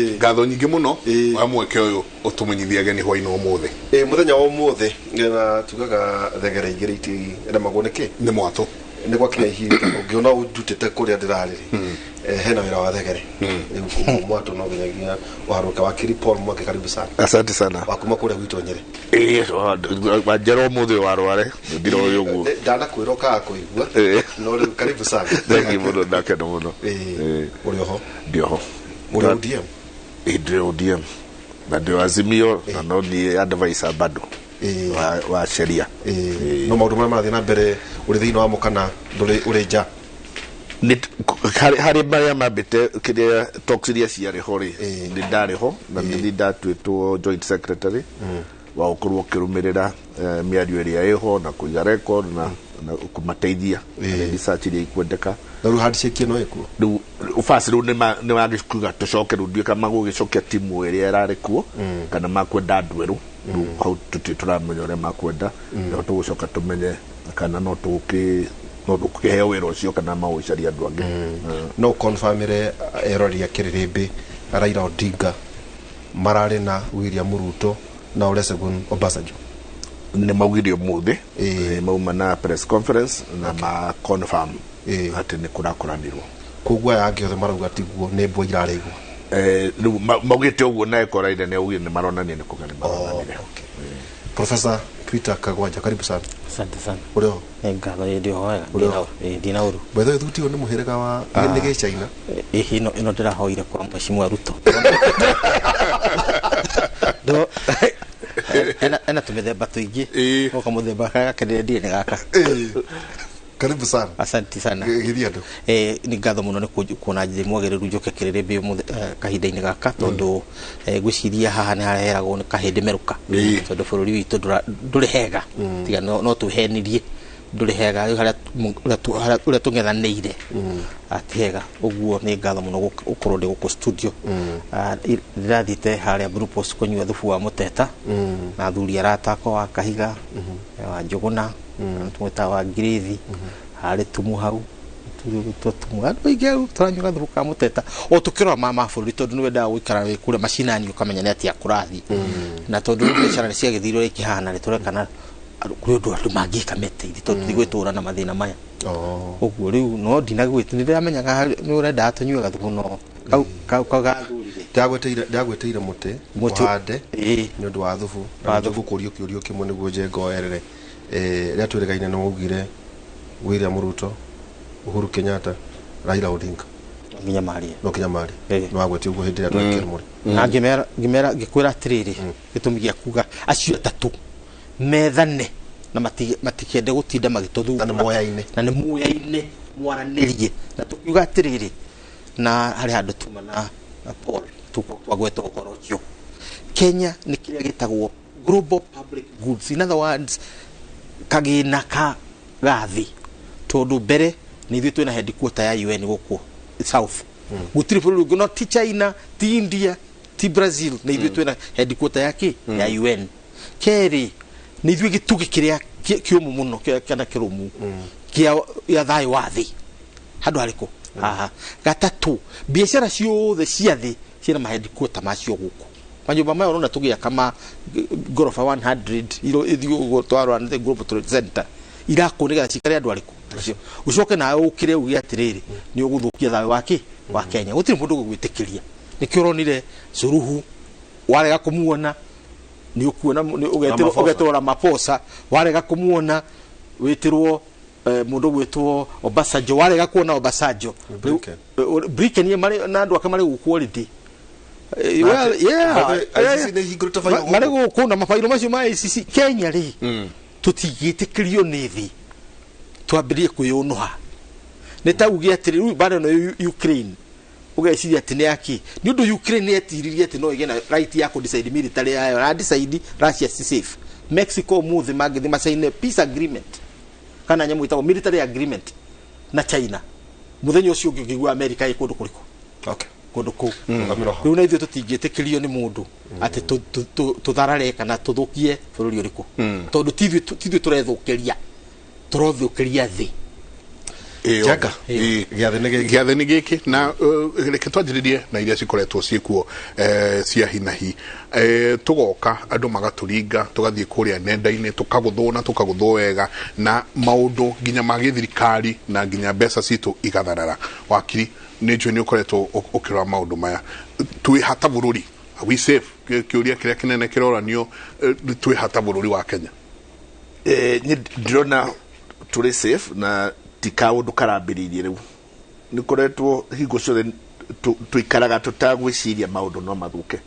ngatho nyingĩ mũno wa mweke ũyũ ũtũmenyithia ageni hwaĩ-inĩ ũmũthĩ mũthenya wa ũmũthĩ na tugaga thegere igĩrĩ iti remagwo nĩkĩ nĩ mwatũ nĩ gwakinya ihinda ũngĩona ũndutĩte kũrĩa ndĩrarĩ hena wĩra wa thegere mwatũ no nginyagia ũharũka wa Kiri Paul Mwake karibu sana asante sana wakuma kũrĩa gwitũ Nyeri wanjera ũmũthĩ warware ndira ũyũ ũguo ndanakwĩra ũkaga kũigua no rĩu karibu sana thengi mũno ndakena mũno ũrĩ oho ndioho ũrĩ ODM ndĩ ODM na ndĩ Azimio na no niĩ advisor bado wa sheria no maũndũ marĩa marathiĩ na mbere ũrĩ thĩinĩ wa mũkana ũrĩ nja harĩ marĩa mambĩte kĩrĩa talks iria ciarĩ ho rĩ nĩ ndarĩ ho na nĩ ndatuĩtwo joint secretary wa gũkorwo ũkĩrũmĩrĩra mĩario ĩrĩa ĩho na kũiga record na kũmateithia research iria ikwendeka na rĩu handshake ĩno ĩkuo rĩu ũbasi rĩu nĩ wagĩkuga tũcoke rĩu nduĩka magũgĩcokia timu ĩrĩa ĩrarĩ kuo kana makwenda andũ erũ rĩu hau tũramenya ũrĩa makwenda no tũgũcoka tũmenye kana no tũkĩheo wĩra ũcio kana maũcaria andũ angĩ no confirmire erori a Kĩrĩrĩmbĩ Raila Odinga mararĩ na William Ruto na Olusegun Obasanjo nĩ maugire ũmũthĩ mauma na press conference na ma confirm atĩ nĩ kũrakoranirwo koguo aya angĩ othe marauga tiguo nĩ mbwe irarĩ igua rĩu maugĩte ũguo na ekoraire nĩ augire nĩ maronania nĩ kũgana maronanire Professor Peter Kagwanja karibu sana asante sana ureo ngatho ndio hoega ndina uru betho thutio nĩ mũhĩrĩga wa nĩ China ino ndĩrahoire kwa mheshimiwa Ruto do ena tumethemba tuingĩ oka muthemba gake ndĩrĩ nĩ gaka karibu sana asante sana githia ndo ni ngatho muno nĩ kuona njĩra mwagĩrĩru njoke Kĩrĩrĩmbĩ kahinda-inĩ gaka tondũ gwĩciria haha nĩ hareheragwo nĩ kahĩndĩ merũka tondũ bũrũri witũ ndũrĩ hega tiga no tũhenirie ndũrĩ hega ũrĩa tũng'ethanĩire ati hega ũguo nĩ ngatho mũno gũkorwo ndĩ gũkũ studio ndĩrathiĩte harĩa Brupos kũnyua thubu wa mũteta na athuri aratakwa wa Kahiga wa Njũgũna tumwĩta wa Ngirithi harĩ tumu hau tumu andũ aingĩ tũranyua thubu ka mũteta o tũkĩrora mabũrũri tondũ nĩ wendaga gũikara wĩ kũrĩa macinani ũkamenya nĩ atĩa kũrathiĩ na tondũ mbiacara nĩ ciagĩthirwo ikĩhana nĩ tũrekana kuri ũndũ andũ mangĩka meteithie tondũ thigwĩtũra na mathĩna maya ũguo rĩu no ndinagwĩte nĩ ndĩramenyaga nĩ ũrenda atũnyue gathubu no kau gathurire ndagweteire mũtĩ ũhande nĩ ũndũ wa thubu na gũkũrio kĩũrio kĩmwe nĩguo njengoerere rĩrĩa twĩrĩgaine nĩ waugire William Ruto Uhuru Kenyatta Raila Odinga no kinya mari no agweti ũguo hĩndĩ ĩrĩa twekĩra mũri na ngĩmera ngĩkwĩra atĩrĩrĩ gĩtũmi gĩa kuga acio atatũ methane na matikende gũtinda magĩtũthuga na nĩ muoya-inĩ mwaranĩrie na tũkiuga atĩrĩrĩ na harĩ handũ tuma na Paul twagweta ũhoro ũcio Kenya nĩ kĩrĩa gĩtagwo global public goods in other words kagĩna ka gathi tondũ mbere nĩ ithuĩ twĩna headquarter ya UN gũkũ South gũtirĩ bũrũri ũngĩ no ti China ti India ti Brazil nĩ ithuĩ twĩna headquarter ya UN kerĩ nĩ ithuĩ gĩtugĩ kĩrĩa kĩũmũ mũno kana kĩrũmu kĩa thayũ wa thĩ handũ harĩkũ haha gatatũ biacara ciothe cia thĩ ciĩna maheadquarter macio gũkũ manyũmba maya ũrona tũgĩa kama gorofa 100 ithiĩ ũguo twarwa nĩ Global Trade Center irakũnĩga cikare andũ arĩkũ acio ucoke nawe ũkire uge atĩrĩrĩ nĩ ũgũthũkia thayũ wa Kenya gũtirĩ mũndũ ũgwĩtĩkĩria nĩkĩo ũronire Suluhu warega kũmuona ni ukuona ugeterwo Ramaphosa warega kumuona witirwo mundu gwitwo Obasanjo warega kuona Obasanjo Bricken ye mari na andu akamari quality well yeah mari gukuna mafailo macio ma ICC Kenya ri tutigitikirio ni thi twambirie kuyunuha nitaugia atiri rĩu bado no Ukraine ugeciria ati ni yaki ni undu Ukraine yetiririe ati no igena right ya decide military yayo na decide Russia is safe Mexico muthi magithi masaine peace agreement kana nyamu itago military agreement na China muthenya ucio ngigwa America ikundu kuriko okay kundu ku riu na ithuĩ tũtingĩtĩkĩrio nĩ mũndũ atĩ tutharare kana tuthukie bũrũri ũrĩkũ tondũ tithũĩ tũrethũkĩria thĩ Jaga gĩathĩ gĩkĩ na reke twanjĩrĩrie na iria cikoretwo ciĩkuo cia hinahi tũgoka andũ magatũringa tũgathiĩ kũrĩa nenda-inĩ tũkagũthwo na tũkagũthwo wega na maũndũ nginya ma gĩthirikari na nginya mbeca citũ igatharara. Wakiri nĩ njũĩ nĩ ũkoretwo ũkĩrora maũndũ maya, twĩ hata bũrũri, are we safe? Kĩũria kĩrĩa kĩnene kĩroranio, twĩ hata bũrũri wa Kenya. Ndĩrona tũrĩ safe na ti kaũndũ karambĩrĩirie rĩu. Nĩ koretwo hingo ciothe tũikaraga tũtagwĩciria maũndũ no mathũke,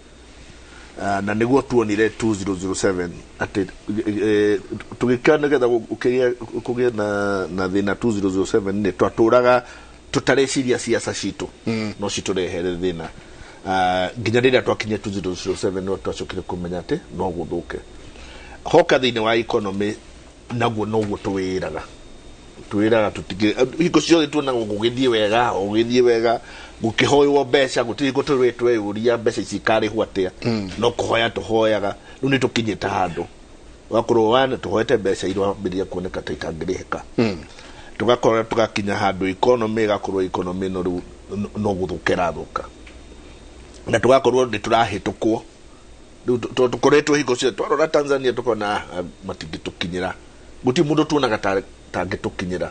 na nĩguo tuonire 2007 atĩ tũgĩkĩra nĩgetha kũgĩe na thĩna 2007 nĩ twatũraga tũtareciria ciaca citũ no citũrehere thĩna. Nginya rĩrĩa twakinyia 2007 no twacokire kũmenya atĩ no gũthũke. Hoka thĩinĩ wa economy naguo noguo twĩraga hingo ciothe tuonaga gũgĩthiĩ wega gũkĩhoywo mbeca gũtirĩ gũtũrĩtwo ũria mbeca ici ikarĩhwo atĩa, no kũhoya tũhoyaga. Rĩu nĩ tũkinyĩte handũ wakorwo wana tũhoete mbeca irambĩrĩria kuoneka ta itangĩrĩhĩka, tũgakorwo tũgakinya handũ economy ĩgakorwo economy no rĩu no gũthũkĩra thũka, na tũgakorwo nĩ tũrahĩtũkwo. Rĩu tũkoretwo hingo ciothe twarora Tanzania tũkona matingĩtũkinyĩra, gũtirĩ mũndũ tuonaga tangĩtũkinyĩra.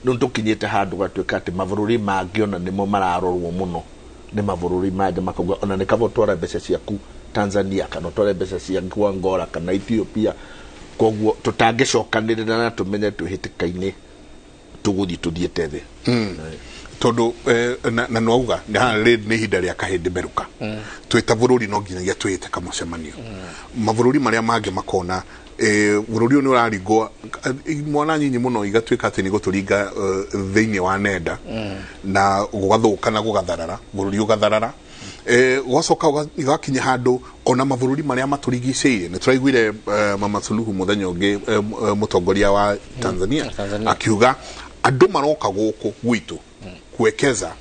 Rĩu tũkinyĩte handũ gatuĩka atĩ mabũrũri mangĩ ona nĩmo mararorwo mũno nĩ mabũrũri mangĩ, makauga ona nĩ kaba ũtwara mbeca ciaku Tanzania kana ũtware mbeca ciaku Angola kana Ethiopia, koguo tũtangĩcokanĩrĩra na tũmenye twĩhĩtĩka-inĩ tũgũthiĩ tũthiĩte thĩ. Tondũ na nouga nĩ ihinda rĩa kahĩndĩ mberuka, twĩta bũrũri no nginyagia twĩte kamũcemanio. Mabũrũri marĩa mangĩ makona bũrũri ũyũ nĩ ũraringwo mwana nyinyi mũno igatuĩka atĩ nĩ gũtũringa thĩinĩ wa nenda na gũgathũka na gũgatharara, bũrũri ũgatharara, gwacoka ũgakinya handũ ona mabũrũri marĩa matũrigicĩirie. Nĩ tũraiguire Mama Suluhu mũthenya ũngĩ mũtongoria wa Tanzania akiuga andũ maroka gũkũ gwitũ kuwekeza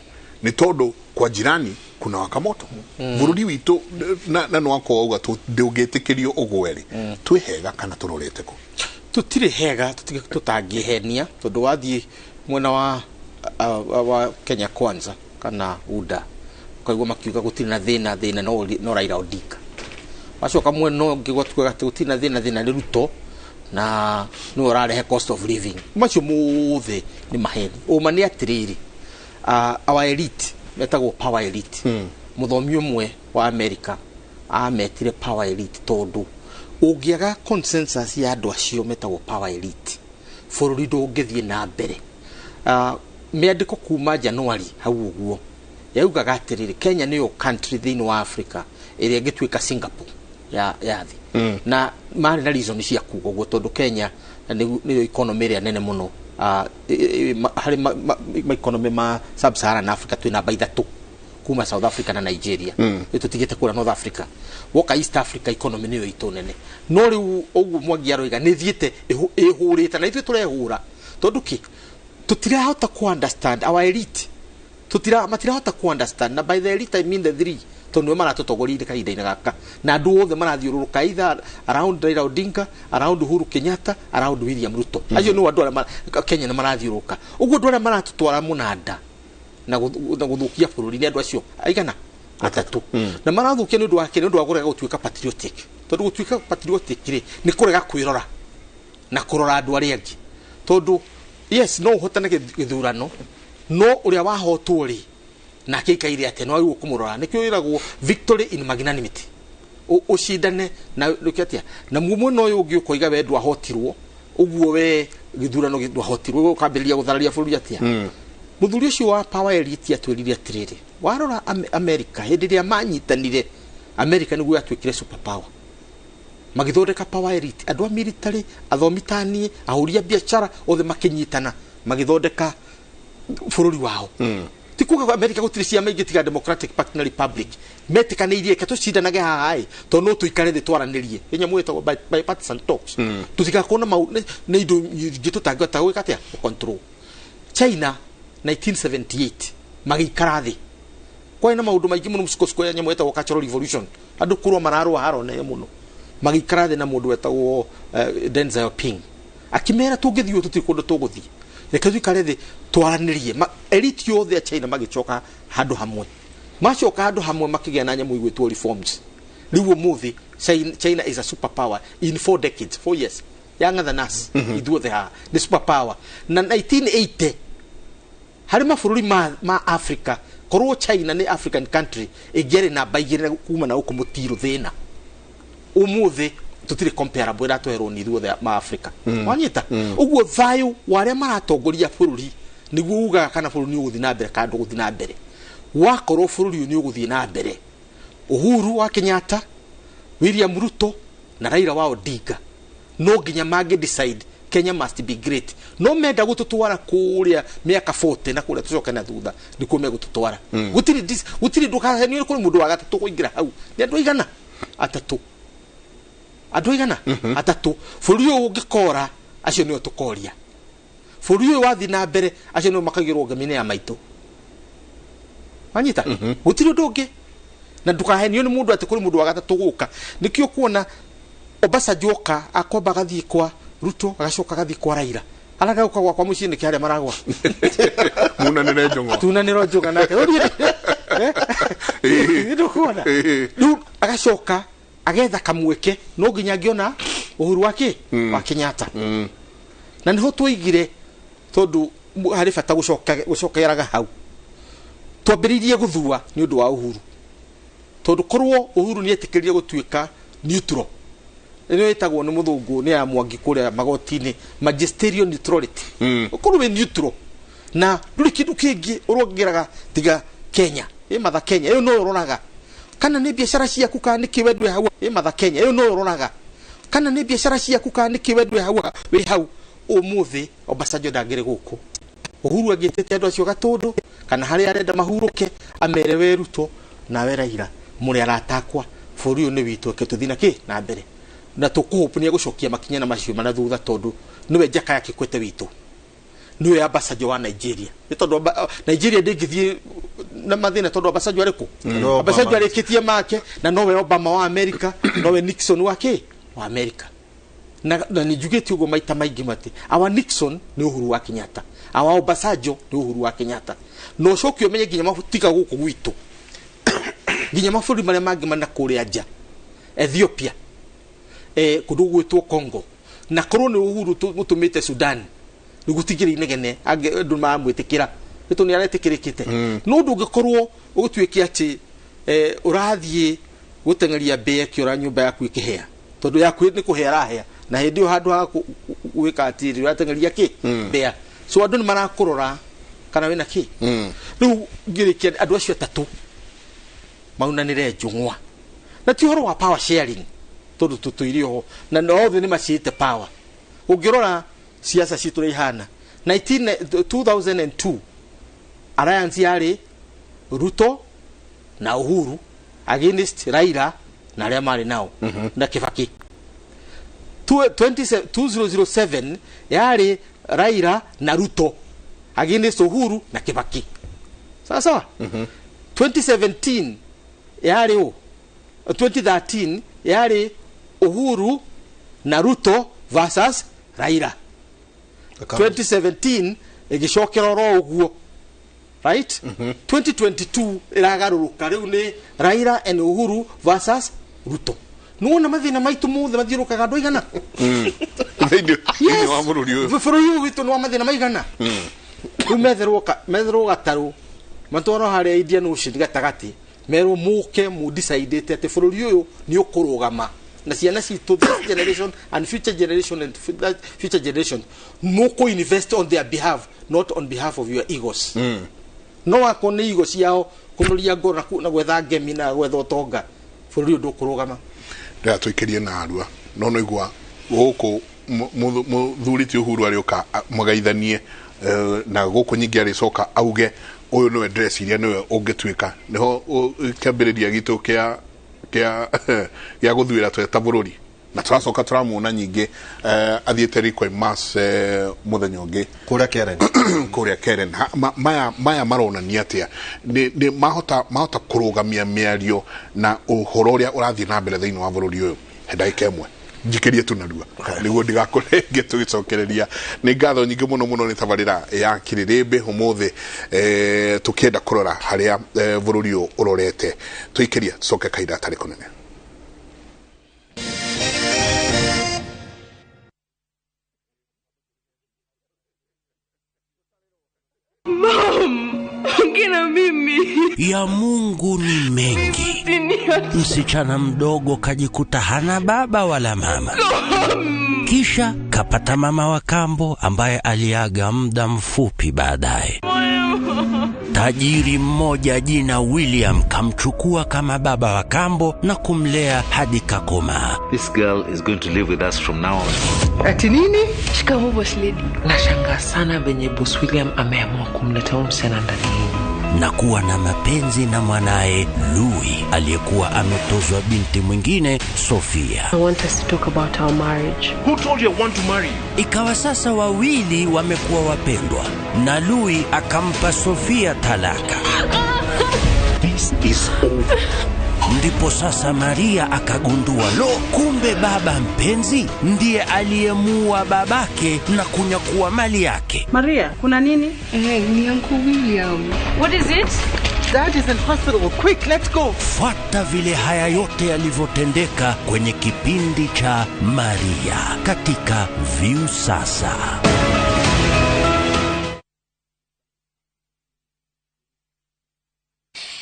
ni tondũ kwa jirani kuna wakamoto. Bũrũri witũ na no akwa uga ndũngĩtĩkĩrio ũgweri, twĩ hega kana tũrorete ko? Tũtirĩ hega, tũtangĩhenia tondũ wathiĩ mwena wa Kenya Kwanza kana UDA ukaigua makiuga gũtirĩ na thĩna no Raila Odinga. Wacoka mwena ũngĩ gwatuĩka atĩ gũtirĩ na thĩna nĩ Ruto na no ũrarehe cost of living. Macio mothe nĩ maheni. Ũma nĩ atĩrĩrĩ, our elite metagwo power elite. Mũthomi ũmwe wa America ametire power elite tondũ ũngĩaga consensus ya andũ acio metagwo power elite, bũrũri ndũngĩthiĩ na mbere. Mĩandĩko kuma January hau ũguo yaugaga atĩrĩrĩ, Kenya nĩyo country thĩinĩ wa Africa ĩrĩa ĩngĩtuĩka Singapore ya thĩ. Na marĩ na reason cia kuga ũguo tondũ Kenya nĩyo economy ĩrĩa nene mũno harĩ economy ma Sub-Saharan Africa. Twĩ namba 3 kuma South Africa na Nigeria, tũtigĩte kũra North Africa. Woka East Africa economy nĩyo itũ nene, no rĩu ũguo Mwangi aroiga nĩ thiĩte ĩhũrĩte na ithuĩ tũrehũra tondũ tũtirahota ku understand our elite, matirahota ku understand. Na by the elite I mean the 3 tondũ nĩo maratũtongoria kahinda-inĩ gaka, na andũ othe marathiũrũrũka either around Raila Odinga, around Uhuru Kenyatta, around William Ruto. Acio nĩo andũ arĩa Kenya nĩ marathiũrũrũka ũguo. Andũ arĩa maratũtwara mũnanda na gũthũkia bũrũri nĩ andũ acio aigana 3, na marathũkia nĩ ũndũ wa kĩrĩ, nĩ ũndũ wa kũrega gũtuĩka patriotic. Tondũ gũtuĩka patriotic rĩ nĩ kũrega kwĩrora na kũrora andũ arĩa angĩ, tondũ yes no ũhotane gĩthurano no ũrĩa wahotwo rĩ na kĩikaire atĩ no rĩu kũmũrora. Nĩkĩo ĩragwo victory in magnanimity, ũcindane na rĩkĩatia na mwena ũyũ ũngĩ ũkoiga we ndwahotirwo ũguo, we gĩthurano ndwahotirwo, ũkambĩrĩria gũthararia bũrũri atĩa. Mũthuri ũcio wa power elite atwĩrire atĩrĩrĩ, warora America hĩndĩ ĩrĩa manyitanire, America nĩguo yatuĩkire super power, magĩthondeka power elite, andũ a military, athomithani, ahũria biacara othe makĩnyitana magĩthondeka bũrũri wao. Ti kuga America gũtirĩ ciama ingĩ tiga Democratic Party na Republic metĩkanĩirie ke tũcindanage haha tondũ no tũikare thĩ twaranĩrie ĩnya mwĩtagwo bipartisan talks, tũtigakorwo na indo ingĩ tũtangĩhota gwĩka atĩa control. China 1978 magĩikara thĩ, kwari na maũndũ maingĩ mũno mũsukosuko ya nyamũ yetagwo cultural revolution, andũ kũrũa mararũa harone mũno, magĩikara thĩ na mũndũ wetagwo Deng Xiaoping akĩmera tũngĩthiĩ tũtirĩ kũndũ tũgũthiĩ. reke twikare thi twaranirie elite yothe ya China magicoka handu hamwe macoka handu hamwe makigea na nyamu igwitwo reforms riu muthi China is a superpower in 4 decades 4 years younger than us ithuothe ha the superpower na 1980 hari mabũrũri ma Africa korwo China ni African country igere na baigire kuma na ukumutiro thina umuthi tutire comparable ra twerwo ni ithuothe ma Africa wanyita uguo thayu waria maratongoria bũrũri niguo uga kana bũrũri ni uguthi na mbere kandu guthi na mbere wakorwo bũrũri ni uguthi na mbere Uhuru wa Kenyatta William Ruto na Raila wa Odinga no ginya mage decide Kenya must be great no menda gututwara kuria miaka 40 na kuria tucoka na thutha ni kume gututwara gutiri nduka ni kuri mundu wa gatatu kuingira hau ni andu igana atatu atatu bũrũri ũyũ ũngĩkora acio nĩo tũkoria bũrũri ũyũ wathi na mbere acio nĩo makagĩrwo ngamine ya maitũ wanyita gutiri ũndũ ũngĩ na ndukahenio ni mundu ati kuri mundu wa gatatu guka nikio kuona Obasanjo oka akomba gathii kwa Ruto agacoka gathii kwa Raila alaga uka kwa mucii ni kiaria maragwa munanire njongo tunaniro njonga nake ndio kuona ndu agacoka agetha kamweke no nginya ngiona Uhuru wake wa Kenyatta na niho twaigire tondu hari bata gucokeraga hau twambiririe guthua ni undu wa Uhuru tondu korwo Uhuru ni etikirie gutuika neutral ino etagwo ni muthungu ni ya Mwangi kuria magotini magisterial neutrality korwo we neutral na nduri kindu kingi urongeraga tiga Kenya matha Kenya iyo no uroraga kana ni biashara ciaku kana ni kiwedwe hau matha Kenya iyo no uroraga kana ni biashara ciaku kana ni kiwedwe hau we hau umuthi Obasanjo ndagire guku Uhuru agitete andu acio gatundu kana hari arenda mahuruke amere we Ruto na we Raila muri aratakwa bũrũri ni witu ke tuthina ki na mbere na tukuhupania gucokia makinya na macio mana thutha tondu niwe njaka ya Kikwete witu niwe Obasanjo wa Nigeria ni tondu Nigeria ndingithie na mathina tondu Obasanjo ariku Obasanjo arikitie make na nowe Obama wa America nowe Nixon wa ki wa America na ni jugeti ugo maita maingi mati awa Nixon ni Uhuru wa Kenyatta awa Obasanjo ni Uhuru wa Kenyatta no cokio menye ginya mafutika guku gwitu ginya mafuri maria mangi mana kuria nja Ethiopia kundu gwitwo Congo na korwo ni Uhuru mutumite Sudan nigutigire inegene andu mamwitikira itu ni aretikirikite no ndungikorwo ugutwiki ati urathie gutengeria mbea kiora nyumba yaku ikihea tondu yaku ni kuhera hea na hindi yo handu ha gwika atiri uratengeria ki mbea so andu ni marakurora kana wina ki riu ngirikia andu acio atatu maunanire njungwa na ti horo wa power sharing tondu tutuirio na othe ni macite power ungirora siasa citu ihana 2002 alliance yari Ruto na Uhuru against Raila na aria mari nao na Kibaki 2007 yari Raila na Ruto against Uhuru na Kibaki sawa 2017 yari 2013 yari Uhuru na Ruto versus Raila 2017 igicokera ro uguo right 2022 iragaruruka riu ni Raila and Uhuru versus Ruto nuona mathina maitu mothe mathirukaga andu igana ni wa bururi uyu bururi witu no mathina maigana riu metherwo gataru matwaro haria Indian Ocean gatagati mero muke mu decide ate bururi uyu ni ukurugama na ciana citu this generation and future generation muko invest on their behalf not on behalf of your egos no akone egos yao kunuria ngora na gwetha ngemi na gwetha utonga bururi ndu kurugama nda tuikirie na arua no igwa guku muthuriti Uhuru arioka magaithanie na guku nyingi aricoka auge uyu niwe dress iria niwe ungitwika niho kiambiriria gitu kia guthuira tweta bururi na turacoka turamuna nyingi athiete rikwa mass muthenya ungi kuria Keren maya maronania atia ni mahota kurugamia miario na uhoro uria urathie na mbere thiini wa bururi uyu hendai kemwe njikerie tunarua niguo ndigakorenge tugicokereria ni ngatho nyingi muno ni tabarira ya Kĩrĩrĩmbĩ umuthi tukienda kurora haria bururi urorete tuikeria tucoke kaida tari kunene. Ngina mimi ya Mungu ni mengi. Msichana mdogo kajikuta hana baba wala mama. Kisha kapata mama wa kambo ambaye aliaga muda mfupi baadaye. Tajiri mmoja jina William kamchukua kama baba wa kambo na kumlea hadi kakoma. This girl is going to live with us from now on. ati nini? Shikamoo boss lady. Nashangaa sana venye boss William ameamua kumleta msichana ndani. Na kuwa na mapenzi na mwanae Louis aliyekuwa ametozwa binti mwingine Sofia. I want us to talk about our marriage. Who told you I want to marry you? Ikawa sasa wawili wamekuwa wapendwa na Louis akampa Sofia talaka. This is over. Ndipo sasa Maria akagundua kumbe baba mpenzi ndiye aliyemuua babake na kunyakua mali yake. Maria, kuna nini? Ni Uncle William. What is it? Dad is in hospital. Quick, let's go. Fuata vile haya yote yalivyotendeka kwenye kipindi cha Maria katika View Sasa.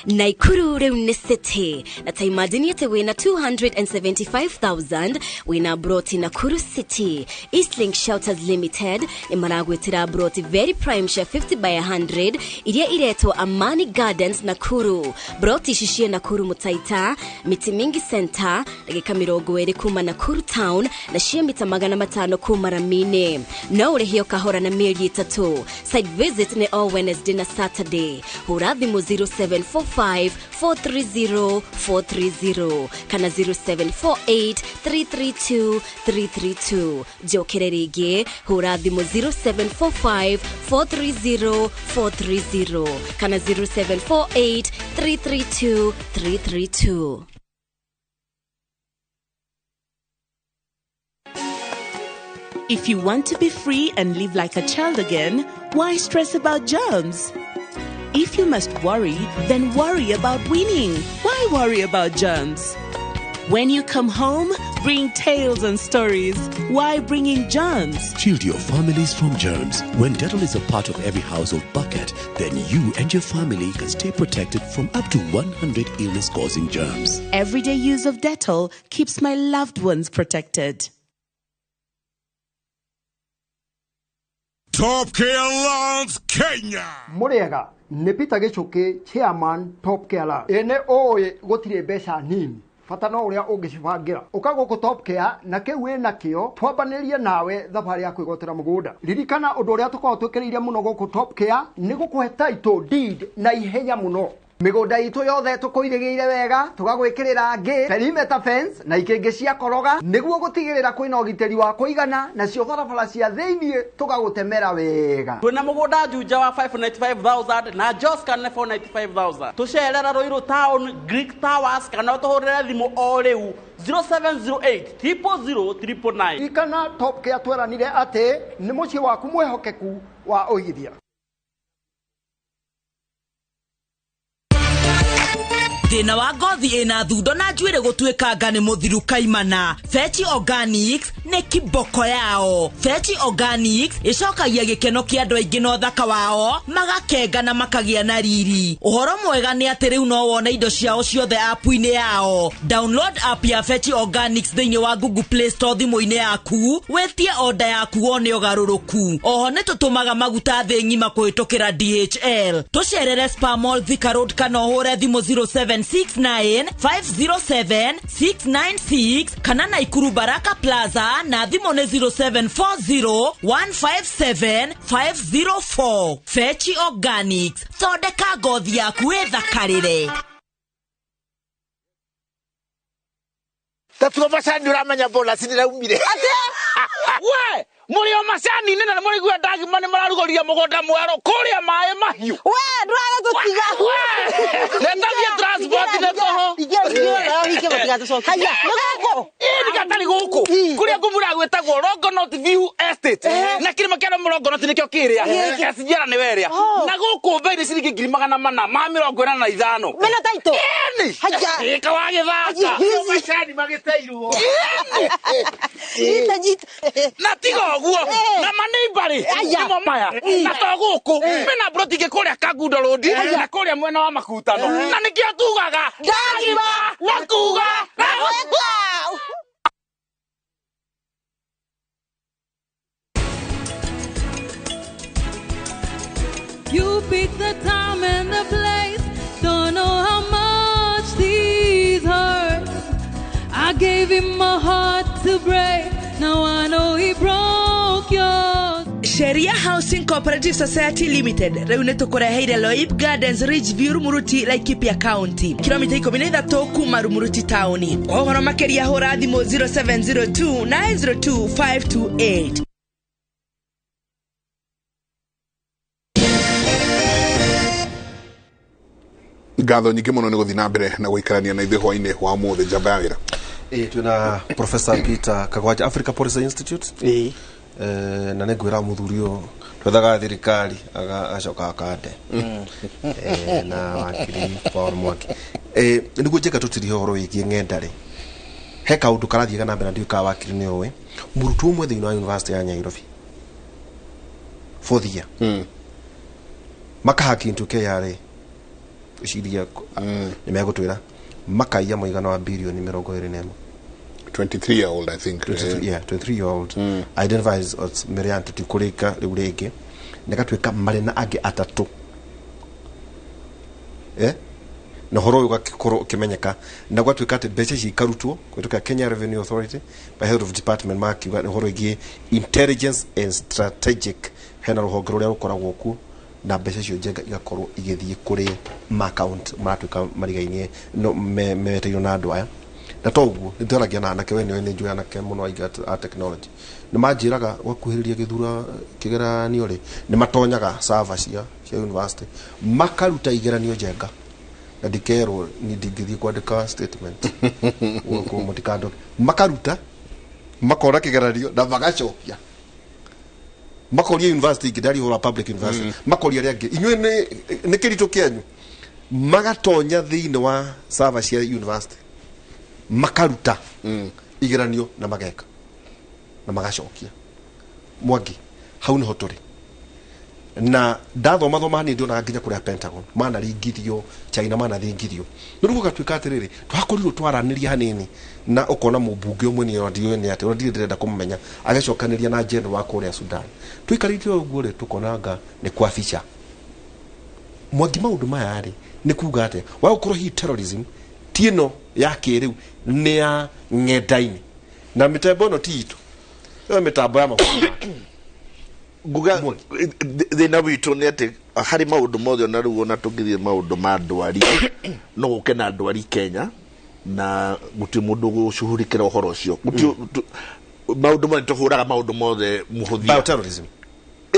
Naikuru Reune City. Na imagine yete wena 275,000 wena brought in Nakuru City. Eastlink Shelters Limited imaragwe tira brought very prime share 50 by 100 iria ireto Amani Gardens Nakuru. Brought ishishie Nakuru Mutaita, miti mingi center, dagika mirogo eri kuma Nakuru town na shia mita magana matano kuma Ramine. Na urehio kahora na mieli 3. Site visit ne all Wednesday na Saturday. Hurathi mo 0745-430-430 kana 0748-332-332. Jokererege hurathi mo 0745-430-430 kana 0748-332-332. If you want to be free and live like a child again, why stress about germs? If you must worry, then worry about winning. Why worry about germs? When you come home, bring tales and stories. Why bringing germs? Shield your families from germs. When Dettol is a part of every household bucket, then you and your family can stay protected from up to 100 illness-causing germs. Everyday use of Dettol keeps my loved ones protected. Top Care Alliance Kenya. Muriega nipita gicuki chairman Top Care Alliance. Ene oye gutire mbeca nini. Fata no uria ungicibangira. Ukago ku Top Care na kiu wina kio twambanirie nawe thabari ya kwigotera mugunda. Ririkana undu uria tukao twikiriire muno goku Top Care ni gukuhe title deed na ihenya muno. Migunda itu yothe tukuirigiire wega tugagwikirira ngi perimeter fence na ikingi cia koroga niguo gutigirira kwina ugiteri wa kuigana na cio barabara cia thiini tugagutemera wega. Twina mugunda juja wa 595,000 na Joscan 495,000 tucerera Ruiru Town Greek Towers kana tuhurire thimu o riu 0708 000 ikana Top Care tweranire ati ni mucie waku mwehokeku wa uigithia. Thina wa ngothi ina thundo na njuire gutwikanga ni muthiru kaimana. Fetch Organics ne kiboko yao. Fetch Organics icokagia gikeno kia andu aingi no thaka wao magakenga na makagia na riri. Uhoro mwega ni ati riu no wona indo ciao ciothe app-ini yao. Download app ya Fetch Organics thiini wa Google Play Store thimu-ini yaku wetie order yaku wone ugaruruku. Oho ne tutumaga maguta thi ngima kuhitukira DHL. Tucerere Spar Mall Thika Road kana uhure thimu 0769-507-696 kana Naikuru Baraka Plaza na thimu ne 0740-157-504. Fetch Organics thondeka ngothi yaku ithakarire. Tatuo macani uramenya bola siniraumire. We murio macani nina muri gwa ndagima ni mararugoria mugunda mwero kuria mae mahiu. We nduraga tutiga. Nenda bia transport ne toho. Igero igero hike gutiga tucoka. Haya, nugako. Gatari guku. Kuria ngumura gwetagwo Longonot View Estate. Na kirima kia Longonot nikio kiria. Kiasinyara ni weria. Na guku mbere ciringi 400 ma 45. Mena taito. Haya. Kawage thaka. Mashani magiteirwo. Jita. Na tigo guo. Na maneimbari. Nimo maya. Na to guku. Mena broti ke kuria Kagundo Road. Na kuria mwena wa makutano. Na nikio tugaga. Dagiba. Na kuga. You pick the time and the place. Don't know how much these hurt. I gave him my heart to break. Now I know he broke yours. Sheria Housing Cooperative Society Limited rĩu nĩ tũkũreheire Loib Gardens Ridgeview Rumuruti Laikipia County kilomita 13 kuma Rumuruti Town. Ũhoro makĩria hũra thimũ 0702 902 528. Ngatho nyingĩ mũno nĩ gũthiĩ na mbere na gũikarania na ithuĩ hwainĩ wa mũthĩ njamba ya wĩra. Twĩna Professor Peter Kagwanja Africa Policy Institute. Na nĩ ngwĩra mũthuri ũyũ twethaga thirikari agacoka akande. Na wakiri Paul Mwaki. Nĩguo njĩka tũtirie ũhoro wĩgiĩ ng'enda-rĩ. He kaũndũ karathiĩ na mbere na ndiũĩ wakiri nĩ ũĩ. Mũrutwo ũmwe thĩinĩ wa University ya Nairobi. 4th year. Makahaki into KRA. Ciria nĩ megũtwĩra makaiya mũigana wa bilioni 21. 23-year-old I think. 23-year-old identifies as Merian Tutikurika rĩu rĩngĩ nĩgatwĩka marĩ na angĩ atatũ. Na horo ũyũ ũgakorwo ũkĩmenyeka na gwatuĩka atĩ mbeca ici ikarutwo kũhĩtũkĩra Kenya Revenue Authority by head of department makiuga nĩ horo ĩgiĩ intelligence and strategic hena rũhonge rũrĩa rũkoragwo kuo na mbeca icio njenga igakorwo igĩthiĩ kũrĩ ma account maratuĩka marigainie no meteirwo na andũ aya na to ũguo nĩ twaragia na anake we nĩ njũĩ anake mũno a technology nĩ manjĩraga gwakuhĩrĩria gĩthura kĩgeranio rĩ nĩ matonyaga server cia university makaruta igeranio njenga na ndikerwo ni ndingĩthiĩ kwandĩka statement ũguo mũtikando makaruta makora kĩgeranio na magacokia makoria university ngidari hora public university makoria ria ngi inywe ne kirito kyanyu magatonya thiine wa server cia university makaruta igeranio na mageka na magacokia Mwangi hau ni hotore na thoma ni ndio na nginya kuria Pentagon mana ringithio China mana ringithio ndugu gatwika atiriri twakorirwo twaraniria hanini na ukona mubunge umwe ni ndio ni ati ndio ndirenda kumenya agacokaniria na general wa Korea Sudan twikarite uguo ri tukonanga ni kwa ficha Mwangi maundu maya ri ni kuga ate wa gukorwo hi terrorism tieno ya kiriu ni ya ng'endaini na mitambo no titu yo mitambo ya mafuta nguga thina witũ nĩ atĩ harĩ maũndũ mothe na rĩu ona tũngĩthiĩ maũndũ ma ndwari no gũke na ndwari Kenya na gũtirĩ mũndũ gũcuhurĩkĩra ũhoro ũcio maũndũ mothe tũhũraga maũndũ mothe mũhũthia terrorism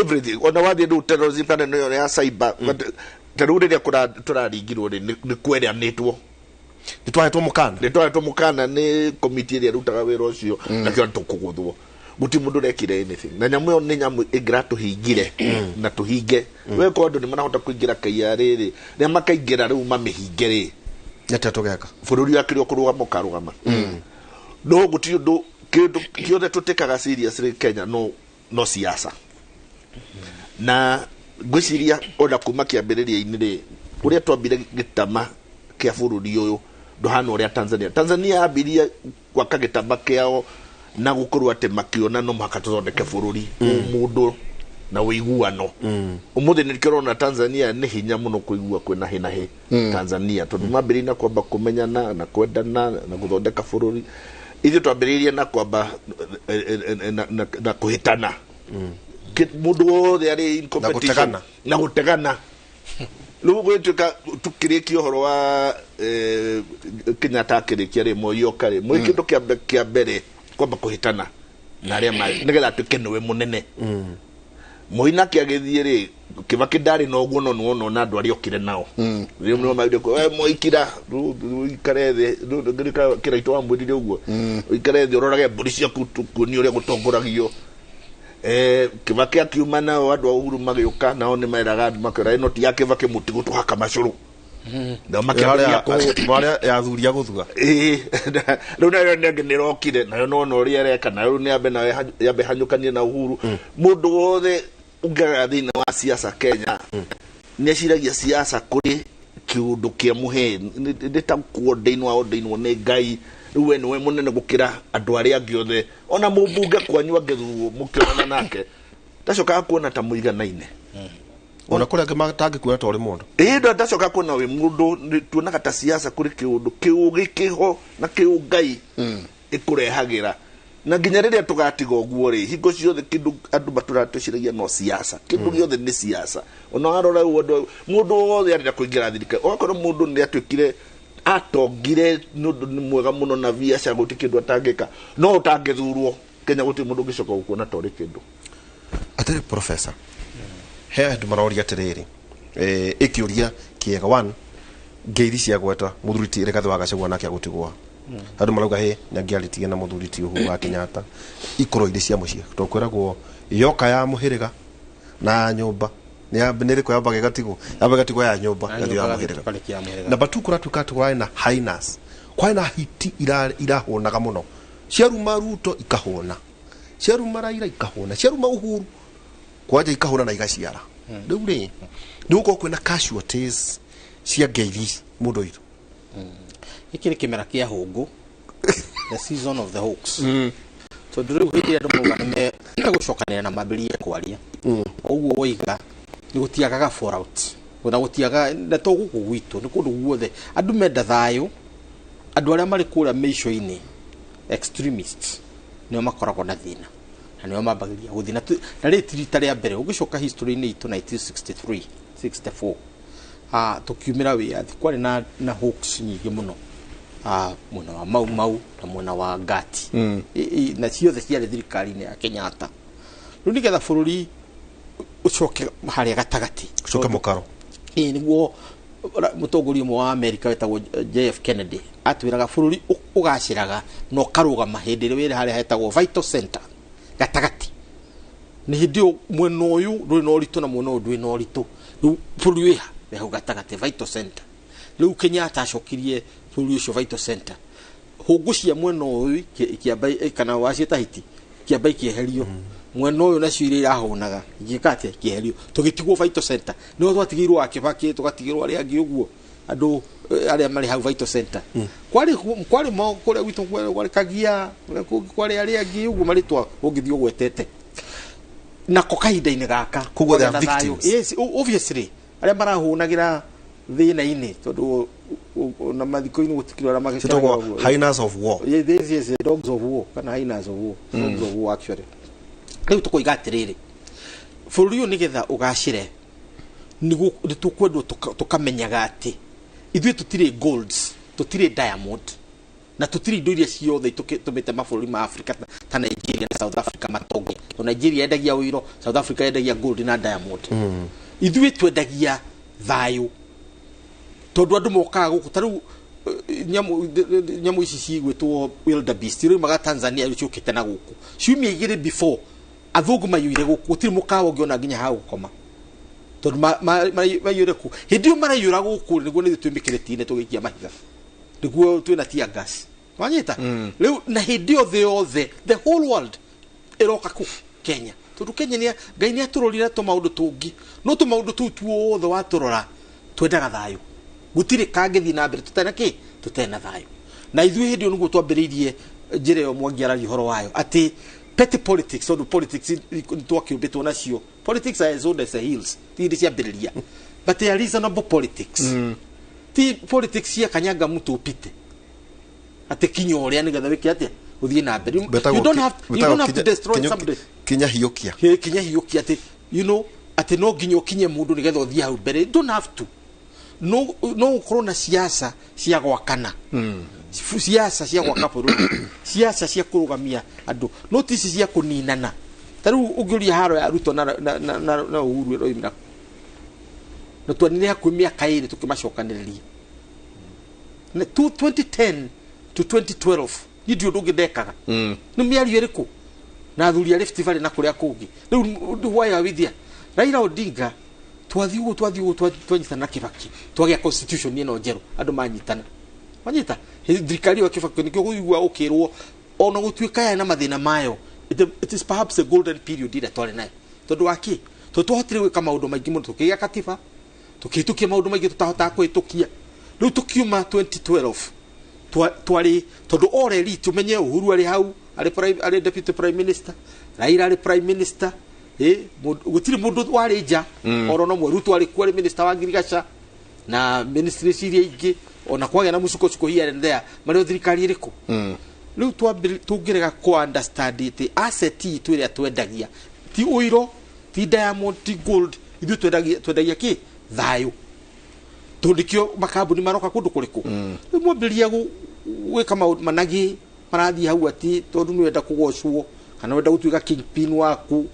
everything ona wathiĩ rĩu terrorism kana nĩyo ya cyber ta rĩu rĩrĩa tũraringirwo nĩ kweranĩtwo nĩtwahetwo mũkana nĩ komiti ĩrĩa ĩrutaga wĩra ũcio na kĩo tũkũgũthwo guti mundu rekire anything na nyamu yo ni nyamu igratu hingire na tuhinge we kondo ni marahota kuingira KRA ri na makaingira riu mamihinge ri nyata geka bururi akiri kuruga mukarugama no guti undu kindu kiothe tutikaga serious ri Kenya no siasa na gwiciria ona kuma kiambiriria-ini ri uria twambire gitama kia bururi uyu ndohana uria Tanzania ambirie gwaka gitama kiao na gukorwo ate makiona no makatũthondeke bururi mundu na wĩiguano umuthi nĩ kĩrona Tanzania nĩ hinya mũno kũigua kwĩna hina hi Tanzania tondũ mambĩrĩria na kwamba kũmenyana na kwendana na gũthondeka bururi ithuĩ twambĩrĩirie na kwamba na kũhĩtana mundu wothe arĩ in competition na gũtegana rĩu gwĩtuĩka tukĩrĩkia ũhoro wa Kenyatta akĩrĩkia rĩ Moi oka rĩ Moi kĩndũ kĩa mbere kwamba kuhitana na aria mai nigetha tuke niwe munene Moina kiagithie ri Kibaki ndari no guo no na andu ari okire nao ri no maide ko moikira ikare the kiraito wa mwirire uguo ikare the ororage mburi ciaku tukuni uria gutongoragio Kibaki akiuma nao andu Uhuru magioka nao ni mairaga andu makira ino ti ya Kibaki mutigo tuhaka macuru na makiaria ko baria ya thuria guthua riu nayo ngi rokire nayo no ri ereka nayo ni ambe na yambe hanyukanie na Uhuru mundu wothe ungaga thina wa siasa Kenya ni aciragia siasa kuri kiundu kia muhe ndita kuondeino aondeino ne ngai riu we munene gukira andu aria angi othe ona mumbunge kwanyu angethurwo mukiona nake tacoka kuona ta muiganaine ona kuri angi matangi kuona ta uri mundu ndo tacoka kuona we mundu tuonaga ta siasa kuri kiundu kiugi kiho na kiungai ikurehagira na nginya riria tugatiga uguo ri hingo ciothe kindu andu maturatuciragia no siasa kindu giothe ni siasa ona arora mundu wothe arenda kuingira thirikari okorwo mundu ni atwikire atongire nundu ni mwega muno na biacara guti kindu atangika no utangithurwo Kenya guti mundu ngicoka gukuona tori kindu atari professor he andu maroria atiriri ikiuria kiega 1 ngeiri cia gweta muthuriti rekathi wa Gachagua nake agutigwa andu marauga he nyangiaritigie na muthuriti uhu wa Kenyatta ikoro iri cia mucie tokwiragwo yoka ya muhiriga na nyumba ni riko yamba gatigo ya nyumba gathi ya muhiriga na batukura tukatwai na highness kwaina hiti irahonaga muno ciaruma Ruto ikahona ciaruma Raila ikahona ciaruma Uhuru kwaje ikahona na igaciara riu ri nduko kwina casualties cia ngeiri mundu itu ikiri kimera kia hungu the season of the hawks so nduru hiti andu mugane na gucokanira na mabirie kwaria uguo oiga ni gutiagaga for out ona gutiaga na to guku gwitu ni kundu guothe andu menda thayo andu aria mari kuria meisho-ini extremists ni makoragwo na thina na ni mabagiria guthina na rita ria mbere ugicoka history-ini itu 1963 64 tukiumira wiathi kwari na hawks nyingi muno mwena wa Mau na mwena wa Ngati na ciothe ciarĩ thirikari-inĩ ya Kenyatta rĩu nĩgetha bũrũri ucoke harĩa gatagati ucoke mukaro niguo mutongoria ũmwe wa America wetagwo JF Kennedy atwĩraga bũrũri ũgacĩraga no karũgama hĩndĩ ĩrĩa wĩra harĩa hetagwo vital center gatagati nĩ hĩndĩ ĩyo mwena ũyũ ndũrĩ na ũritũ na mwena ũyũ ndũrĩ na ũritũ rĩu bũrũri wĩ hau gatagati vital center rĩu Kenyatta acokirie bũrũri ũcio vital center hungu cia mwena ũyũ kiamba kana waciĩta hiti kiamba ikieherio mwena ũyũ nacio iria irahonaga igĩkatia kieherio tũgĩtigwo vital center nĩho twatigĩirwo wa Kibaki tũgatigĩrwo arĩa angĩ ũguo andũ arĩa marĩ hau vital center kwari mo kũrĩa gwitũ kwari Kagia kwari arĩa angĩ ũguo marĩtwa ũngĩthiĩ ũgwetete nako kahinda-inĩ gaka kugo the victims yes obviously arĩa marahũnagira thina-inĩ tondu na mathiko-inĩ gutikirwo arĩa magĩcitagwo hyenas of war yes dogs of war kana hyenas of war dogs of war actually rĩu tũkoiga atĩrĩrĩ bũrũri ũyũ nĩgetha ũgacĩre nĩ tũkwendwo tũkamenyaga atĩ ithuĩ tũtirĩ golds tũtirĩ diamond na tũtirĩ indo iria ciothe tũmĩte mabũrũri ma Africa ta Nigeria na South Africa matonge to Nigeria yendagia ũiro South Africa yendagia gold na diamond ithuĩ twendagia thayũ tondu andu mokaga guku taru nyamu ici cigwitwo wildebeest rĩu maga Tanzania rĩciũkĩte na guku ciumia igĩrĩ before athũngũ mayũire guku gũtirĩ mũkawa ũngĩona nginya ha gũkoma tondu mayũire ku hĩndĩ ĩyo marayũra guku nĩguo nĩ twĩmĩkĩrĩtie tũgĩikia mahiga nĩguo twĩna tear gas wanyita rĩu na hĩndĩ ĩyo thĩ yothe the whole world ĩroka ku Kenya tondu Kenya nĩ Ngai nĩ atũrorire tũmaũndũ tũngĩ no tũmaũndũ tũu tuothe watũrora twendaga thayũ gutire kangĩthi na mbere tutena thayo na ithuĩ hĩndĩ ĩyo nĩguo twambĩrĩirie njĩra ĩyo mwangiaragia ũhoro wayo atĩ petty politics tondu politics twakĩũmbĩtwo nacio politics are as old as the hills ti hĩndĩ ciambĩrĩria but they are reasonable politics ti politics cia kanyanga mtu upite atĩ kinya ũrĩa nĩgetha wĩke atĩa ũthiĩ na mbere you don't have to destroy somebody kinya hiũkia atĩ you know atĩ no nginya ũkinye mũndũ nĩgetha ũthiĩ hau mbere you don't have to no ukorwo na siasa cia gwakana siasa cia gwaka bũrũri siasa cia kũrũgamia andũ no tisi cia kũninana taru ugiuria haro ya Ruto na Uhuru roimira no twanire hakumia kairi tukimacokaniriria na 2010 to 2012 ndio ndungidekaga ni miario iriku na thuri ya Rift Valley na kuria kungi riu waya withia Raila Odinga twathiugo twanyitana na Kibaki twagia constitution ino njeru andu manyitana thirikari wa Kibaki nikio guigua ukirwo ona gutuika ya na mathina mayo it is perhaps a golden period ira twari nayo tondu waki tuhotire gwika maundu maingi muno tukigia katiba tukitukia maundu maingi tutahota kwitukia riu tukiuma 2012 twari tondu already tumenye Uhuru ari hau ari deputy prime minister Raila ari prime minister gutiri mundu wari nja orono mwe Ruto ari kwari minister wa ngirigaca na ministry ciria ingi ona kwage na musuko here and there mari thirikari iriku riu tungirega ku understand it asset twiria twendagia ti uiro ti diamond ti gold ithu twendagia ki thayu tundikio makambuni maroka kundu kuriku mwambiria gwika maundu managi marathi hau ati tondu ni wenda kugocwo kana wenda gutuika kingpin waku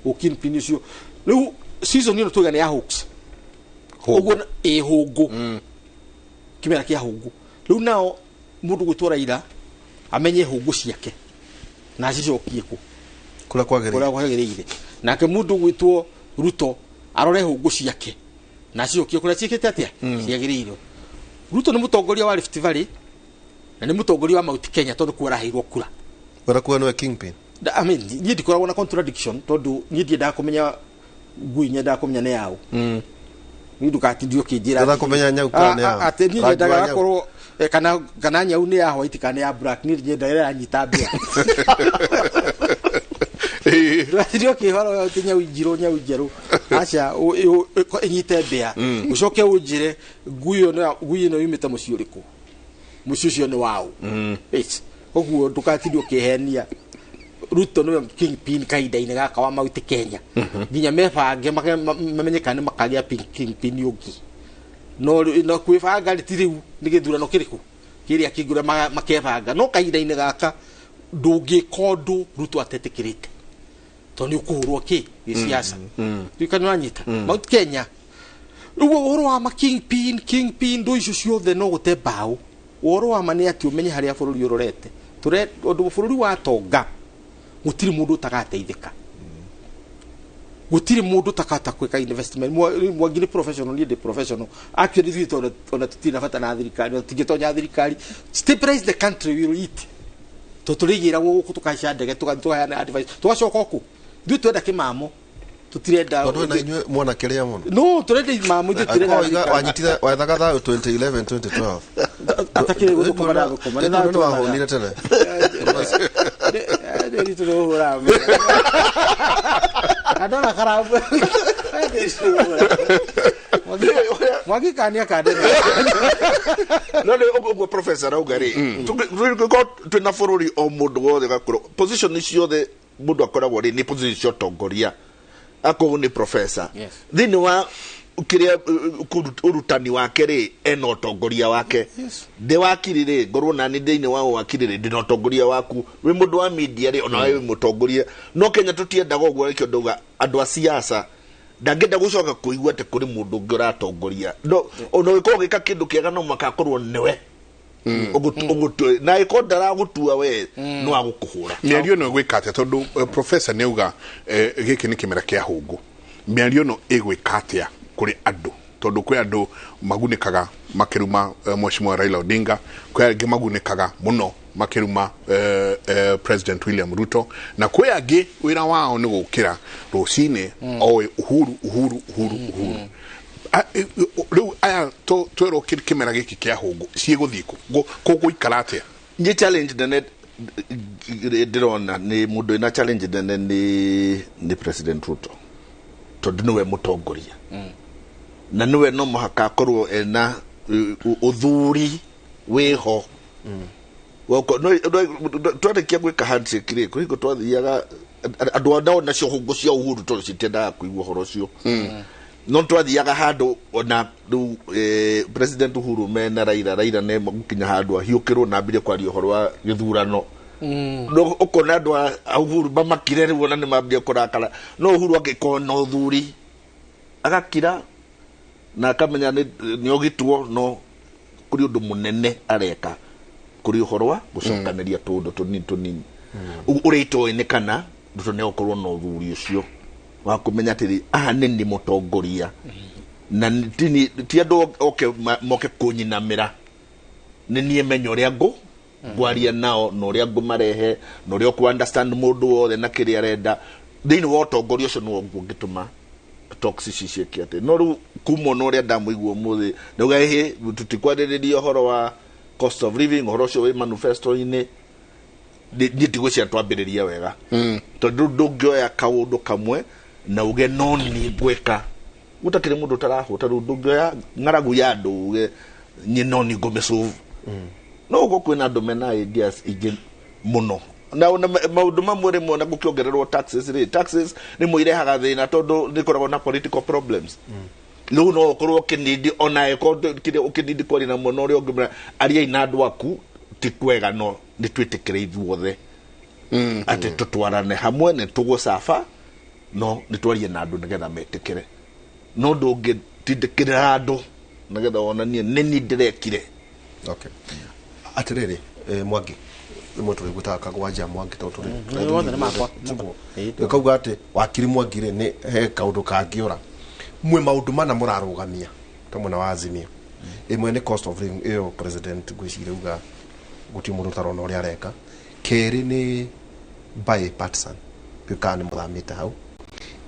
ukingpin ucio riu season ino tuga ni ya hawks uguo hungu kimera kia hungu riu nao mundu gwitwara ira amenye hungu ciake na cicokie ku kula kwagiriire nake mundu gwitwo Ruto arore hungu ciake na cicokie kula ciikite atia ciagiriire Ruto ni mutongoria wa Rift Valley na ni mutongoria wa Mount Kenya tondu kwaraheirwo kura barakuwa no kingpin I mean ni ndikoragwo na contradiction tondu ni ndienda kumenya ngui nyenda kumenya ne yao ni ndukatindio kinjira ndenda kumenya nyau kana yao ati ni nyendaga gakorwo kana nyau ni ya white kana ya black ni ndienda ira anyita mbia ndio kihoro yo tinya ujiro nyau njeru acha inyite mbia ucoke unjire ngui no yumite mucio riku mucio ni wao oguo ndukatindio kihenia Ruto no kingpin kaida-ini gaka wa Mount Kenya nginya mebange mamenyekane makagia kingpin yungi no kwibanga ritiriu ni githurano kiriku kiria kingura makebanga no kaida-ini gaka ndungikondo Ruto atetikirite toni ukuhurwo ki gisiasa tukanu anyita Mount Kenya ruo uhoro wa kingpin ndo icio ciothe no gute bao uhoro wa mane ati umenye haria bururi urorete ture undu bururi wa tonga gutiri mundu utagateithika gutiri mundu takata kweka investment mwagini professional ni professional actually thito ona tutina fata na thirikari tingitonya thirikari stabilize the country will eat tuturigira guku tukaica ndege tugathana advice tugacoka oku ndu twenda kimamo tutirenda tondu na inywe mwana kiria muno no turenda mamo ndu turenda wanyitira wathaga 2011 2012 atakire gutukoma na no wahonire tene ni turohora adona karabu mwagikania kadena no le ogo professor augari tuna forori o mundu wothe gakoro position icio the mundu akoragwo ri ni position tongoria ako ni professor thini wa ukiria urutani wake ri eno utongoria wake de wakirire ngorwo na ni thini wa wakirire ndi utongoria waku wi mundu wa media ri ona wi mutongoria no Kenya tutiendaga ogwo ikyo nduga andu a siasa ndangenda gucoka kuigua te kuri mundu ngiratongoria no ono wiko gika kindu kiega no makakorwo niwe ogutu na ikondara gutua we no agukuhura miario no gwikate tondu professor neuga giki ni kimera kia hungu miario no igwikatia kuri andu tondu kwi andu magunikaga makiruma mheshimiwa Raila Odinga kwi angi magunikaga muno makiruma President William Ruto na kwi angi wira wao ni gukira rucine owe uhuru riu aya twero kimera giki kia hungu ciiguthiko guikaratia ngi challenge nene ndirona ni mundu ina challenge nene ni President Ruto tondu niwe mutongoria na niwe no muhaka korwo ena uthuri wiho wako no twarekia gwika handshake ri kuhingo twathiaga andu andao na cio hungu cia Uhuru tondu citenda kuigua horo cio no twathiaga handu ona President Uhuru mena Raila ne mukinya handu ahiukirwo na mbire kwaria horo wa githurano no ukona andu a Uhuru mamakire riu ona ni mambia kurakara no Uhuru agikona uthuri agakira na akamenya ni ogituo no kuri undu munene areka kuri uhorwa gucokaniria tundu tunini urito ine kana ndu ne okorwo no uthuri ucio wa kumenya atiri nini mutongoria na ti andu moke kunyinamira ni nie menyo uria gwaria nao no uria marehe no uria ku understand mundu wothe na kiri arenda thini wa utongoria ucio no ngituma toxicity kiate no ru kumo no uria ndamuigua muthi ndauga ehe tutikwaririria horo wa cost of living horo ucio wi manifesto ine ndigwicia twambiriria wega tondu ndungioya kaundu kamwe na uge no ni gweka utakire mundu tarahuta ru ndungioya ngaragu ya andu uge nyino ni gomesolve no go kwina andu mena ideas ige muno na maundu mamwe rimwe na gukiongererwo taxes ni muirehaga thina tondu nikoragwo na political problems no okorwo kinidi ona eko kinidi kwari na muno ri ongimra aria ina andu aku ti kwega no ni twitikire ithuothe ati tutwarane hamwe ne tugucafa no ni twarie na andu nigetha metikire no ndungi tindikira andu nigetha onanie nini ndirekire okay atiriri Mwangi nimwe turi gutaka gwanja Mwangi to turi wothe ni makwa kauga ati wakiri Mwangi ri ni he kaundu kangiura mwe maundu mana murarugamia kamwe na Azimio imwe ni cost of living iyo president gwicire uga guti mundu tarona uria areka keri ni bipartisan pikani muthamite hau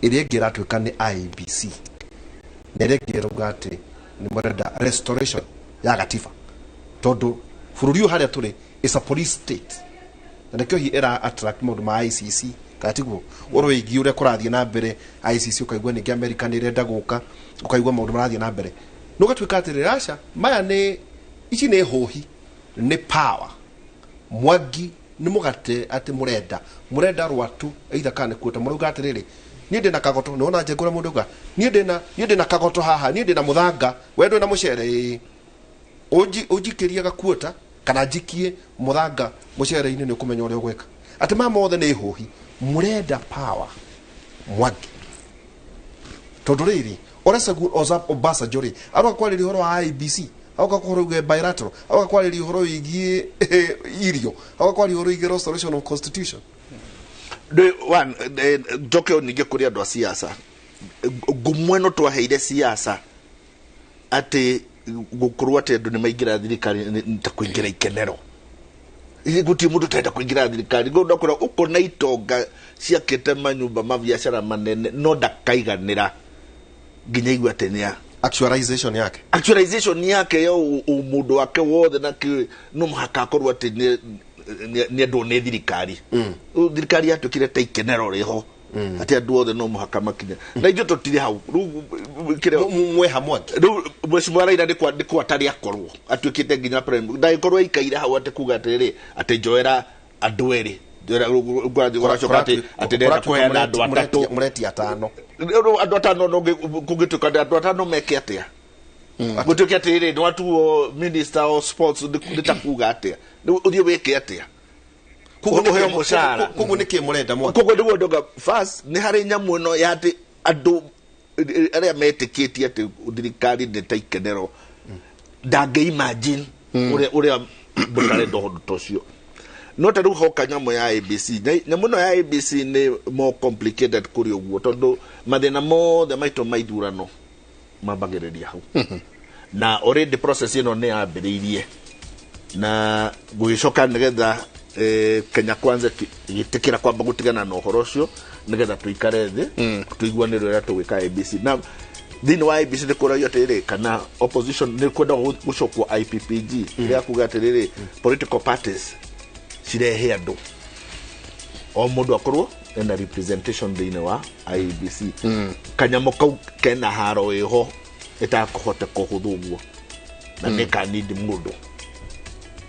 iria ngira twika ni IBC nere ngira uga ati ni murenda restoration ya gatiba tondu fururiu haria turi is a police state na kyo hi era attract maundu ma ICC katiguo oro igi uria kurathie na mbere ICC ukaigwa ni America ni renda guka ukaigwa maundu marathie na mbere no gatwika ati rasha maya ni ici ni hohi ni power Mwangi ni mugate ati murenda rwatu either kana kuota muruga atiriri ni ndina kagoto no na njengura mundu ga ni ndina kagoto haha ni ndina muthanga wendo na mucere ujikiria gakuota kana njikie muthanga mucere-ini ni ukumenya uria gweka ati mama othe ni hohi murenda power Mwangi tondu riri orasagu ozap obasa jori arwa kwali horo wa IBC auka kwali uge bilateral auka kwali horo igie irio auka kwali horo igie restoration of constitution the one joke nige kuria ndo siasa gumweno twaheire siasa ati gukurwa te ndo ni maigira thirikari ntakuingira ikenero ili guti mundu tenda kuingira thirikari go ndakora uko na itonga cia kete manyumba ma biashara manene no ndakaiganira nginya igwa tenia actualization yake yo mundu wake wothe na ki no muhaka akorwo ati ni ndo ne thirikari thirikari yatukire ta ikenero riho ati andu othe no muhaka makinya na ithu tutire hau kire mwe hamwe mheshimiwa Raila ni kwa tari akorwo atukite nginya president ndai korwo ikaire hau ati kuga atiriri ati njoera andu eri guracoka ati ndenda kuheana andu atatu mureti atano andu atano no kugituka andu atano meke atia gutuke atiriri ni watu minister of sports nditakuga atia uthie weke atia kuguheo mushara kugu niki murenda Mwangi kugu ndiwo ndoga first ni hari nyamu no ya ati andu aria metikitie ati thirikari ni ta ikenero ndange imagine uria bukare ndo tocio no ta ruho kanyamu ya ABC nyamu no ya ABC ni more complicated kuri uguo tondu mathina mothe maito maithurano mambagiriria hau na already process ino ni ambiriirie na gugicoka nigetha Kenya Kwanza gitikira kwamba gutigana na uhoro ucio nigetha tuikare thi tuiguanire ria tugwika ABC na thini wa ABC ni kurayo atiriri kana opposition ni kwenda gucokwo IPPG ria kuga atiriri political parties cirehe andu o mundu akorwo ena representation thini wa IBC kanyamo kau kena haro iho itakuhota kuhuthuguo na nika need mundu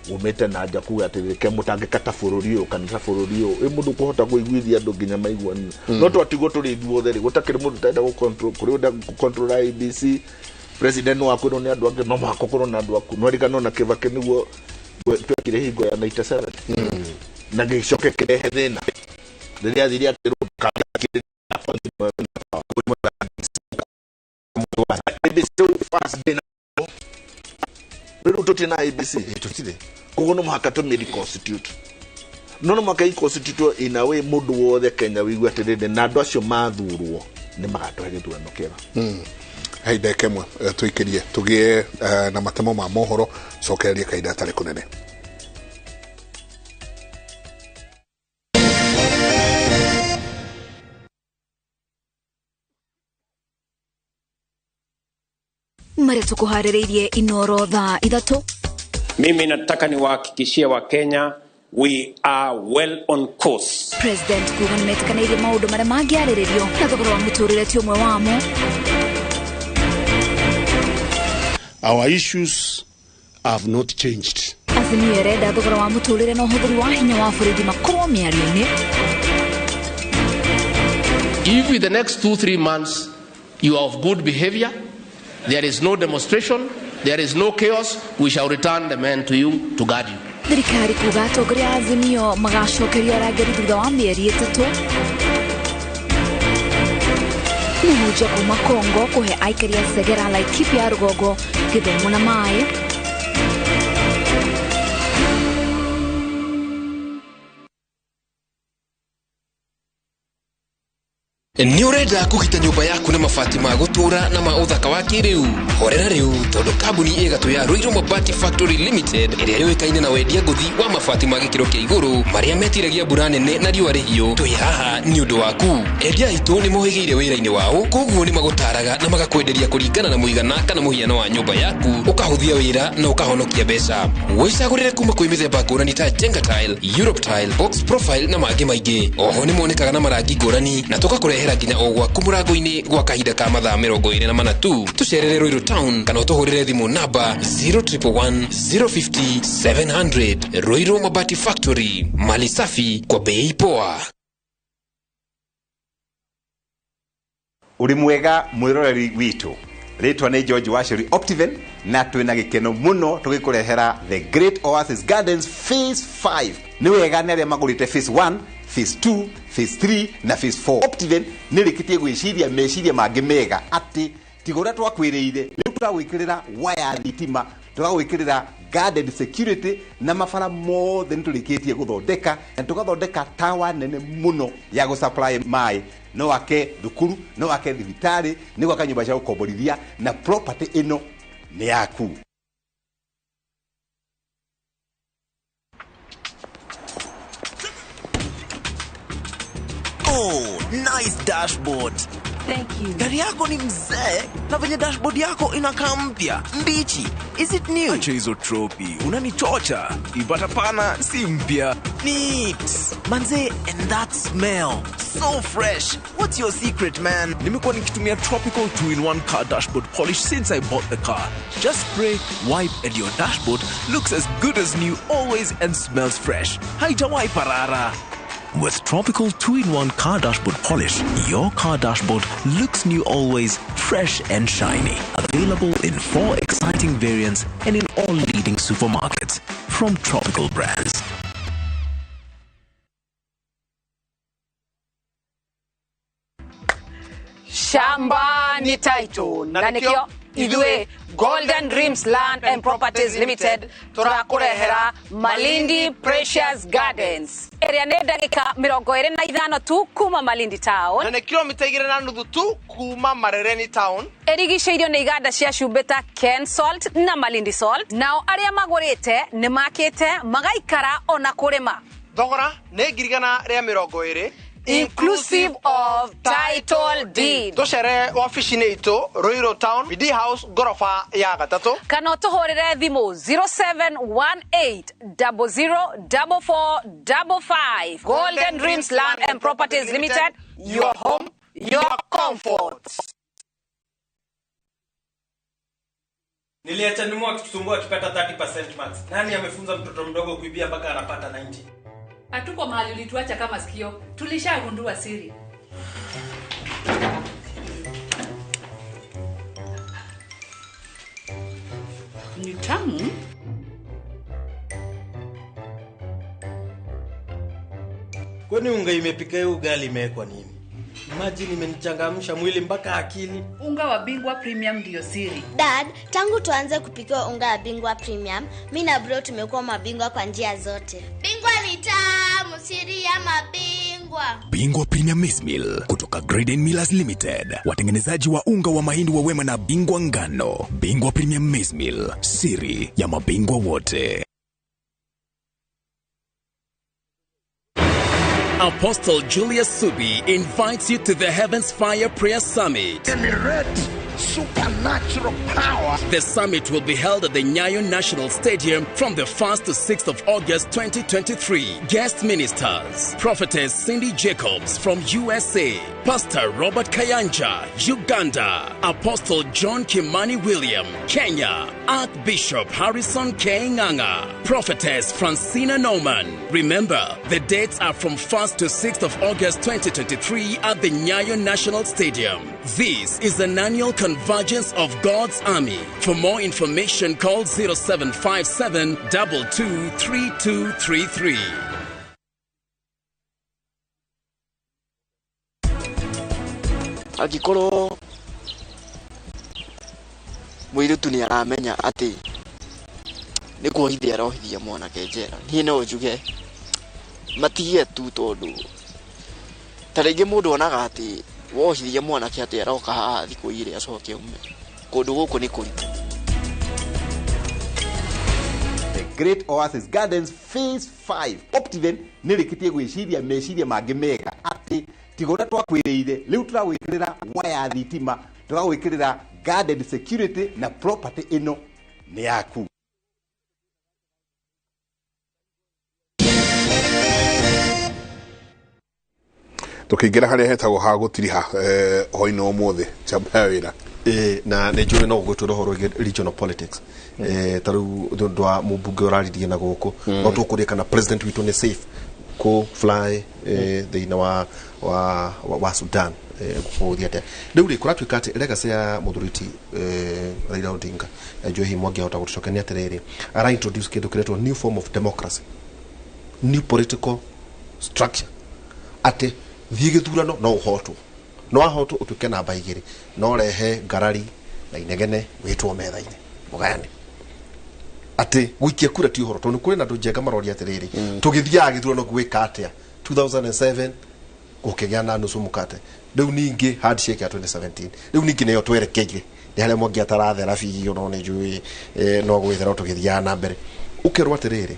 umete na aja kuga atiriri ke mutangikata bururi uyu kana bururi uyu mundu kuhota kuiguithia andu nginya maiguani no twatigo turi ithuothe ri gutakiri mundu tenda gu control kuri unda control IBC president wa kwiro ni andu ange no makokoro na andu aku no rikano na kivake niguo twekire hingo ya 97 na gicoke kirehe thina riria thiria kiruka first day tutina ABC tutire koguo no muhaka tumiri constitute no muhaka constitute in a way mundu wothe Kenya wigua atirinde na andu acio mathurwo ni magatwara githurano kiega haida kemwe tuikirie tugie na matemo ma mohoro cokereria kaida tare kunene Mare tukuharĩrĩirie inoro thaa ithatu. Mimi nataka niwahakikishie wa Kenya we are well on course. President kuga nimetikanirie maundu maria mangiarĩrĩrio na thogora wa mũtũrĩre ti ũmwe wamo. Our issues have not changed. Azimio ĩrenda thogora wa mũtũrĩre na ũhũthĩri wa hinya wa bũrũri makorwo mĩario-inĩ. If in the next 2-3 months you are of good behavior, there is no demonstration, there is no chaos, we shall return the men to you to guard you. Thirikari kuga atongoria Azimio magacokeria arangĩri thutha wa mĩeri ĩtatũ. Mũhunjia kuma Kongo kũhe aikari a Segera Laikipia rũgongo gĩthomo na maĩ. Ni urenda kugita nyumba yaku na mabati ma gutura na ma uthaka wa kiriu horera riu tondu kambuni igatu ya Ruiru Mabati Factory Limited iria yoikaine na wendia nguthi wa mabati ma gikiro kia iguru maria metiragia mbura nene na riũa rĩhiũ twi haha ni undu waku endia itu ni mohigiire wira-ini wao koguo ni magutaraga na magakwenderia kuringana na muigana kana muhiano wa nyumba yaku ukahuthia wira na ukahonokia mbeca wicagurire kuma kwi mithemba ngũrani ta Jenga Tile, Europe Tile, Box Profile na mangĩ maingĩ oho ni monekaga na marangi ngũrani na tukakurehera nginya ogwa kumurango-ini gwa kahinda ka mathaa 24 tu tucerere Ruiru Town kana utuhurire thimu namba 0111 050 700 Ruiru Mabati Factory mali safi kwa bei poa. Uri mwega mwiroreri witu ritwa ni George Washiri Optiven na twina gikeno muno tugikurehera the Great Oasis Gardens Phase 5 ni wega ni aria magurite Phase 1 Phase 2 Phase 3 na Phase 4 Optiven nirikitie gwiciria meciria mangi mega ati tigura twakwiriire ni turagwikirira waya thitima turagwikirira garden security na mafara mothe niturikitie guthondeka na tugathondeka tawa nene muno ya gusupply mai no wake thukuru no wake thibitari ni gwaka nyumba cia gukomborithia na property ino ni yaku. Oh, nice dashboard. Thank you. Gari yako ni mzee na venye dashboard yako inakaa mpya mbichi. Is it new? Acha hizo tropi, unanichocha. Ibata pana si mpya. Neat. Manze, and that smell. So fresh. What's your secret, man? Nimekuwa nikitumia Tropical 2-in-1 car dashboard polish since I bought the car. Just spray, wipe, and your dashboard looks as good as new always and smells fresh. Haitawahi parara. With Tropical 2-in-1 car dashboard polish, your car dashboard looks new always, fresh and shiny. Available in 4 exciting variants and in all leading supermarkets from Tropical brands. Shamba ni title na nikio idwe Golden Dreams Land and Properties Limited turakurehera Malindi Precious Gardens. Area ne dakika 25 tu kuma Malindi Town. Na ne kilomita 2.5 tu kuma Marereni Town. Erigiceirio ni iganda cia Cumbita Ken Salt na Malindi Salt. Nao aria magurite ni makite magaikara ona kurima. Thogora ne girigana ria 20 inclusive of title deed. Tucere office neito Ruiru Town BD House gorofa ya gatatu kana tuhorere thimu 0718004455. Golden Dreams Land and Properties Limited, your home, your comfort. Niliachanimua kitusumbua akipata 30% max. Nani amefunza mtoto mdogo kuibia mpaka anapata 90? Hatuko mahali ulituacha kama sikio. Tulishagundua siri. Ni tamu. Kwani unga imepika hiyo ugali imewekwa nini? Imagine imenichangamsha mwili mpaka akili. Unga wa Bingwa Premium ndio siri. Dad, tangu tuanze kupika unga wa Bingwa Premium, mimi na bro tumekuwa mabingwa kwa njia zote. Bingwa ni tamu, siri ya mabingwa. Bingwa Premium Maize Meal kutoka Graden Millers Limited, watengenezaji wa unga wa mahindi wa Wema na Bingwa ngano. Bingwa Premium Maize Meal, siri ya mabingwa wote. Apostle Julius Subi invites you to the Heavens Fire Prayer Summit. Supernatural power. The summit will be held at the Nyayo National Stadium from the 1st to 6th of August 2023. Guest ministers: Prophetess Cindy Jacobs from USA, Pastor Robert Kayanja, Uganda, Apostle John Kimani William, Kenya, Archbishop Harrison K. Nganga, Prophetess Francina Norman. Remember, the dates are from 1st to 6th of August 2023 at the Nyayo National Stadium. This is an annual convergence of God's army. For more information, call 0757 223233. Agikoro muiritu ni aramenya ati ni kuhithia arohithia mwana kenjera ni no njuge matigie tu tondu tarege mundu onaga ati wohithia mwana ke ati aroka haha thiku ire acoke ume kundu guku ni kuritu. The Great Oasis Gardens Phase 5 Optiven nirikitie gwiciria meciria mangi mega ati tigora twakwiriire riu turawikirira waya thitima, turawikirira garden security na property ino ni yaku. Tukiingira haria hetagwo ha gutiriha hoina omothe chamba wira na ne jure no gutura horo regional politics taru ndwa mubunge uraririe na guku no tukurika na president witu ni safe ko fly the wa Sudan kuthia riu ri kuratwika ati legacy ya muthuriti Raila Odinga Johi Mwangi hota gutucokania atiriri ara introduce kindu kiretwo new form of democracy, new political structure ati thie githurano no uhoto no ahoto utuke namba igiri no rehe ngarari na inegene witwo metha-ini mugane ati guikia kura ti uhoro tondu kuri na ndujenga marori atiriri tugithia githurano gwika atia 2007 gukigia na nusu mukate riu ningi handshake ya 2017 riu ningi neyo twerekeire ni haria Mwangi atarathera biyo no ni njui no gwithera tugithia na mbere ukerwa atiriri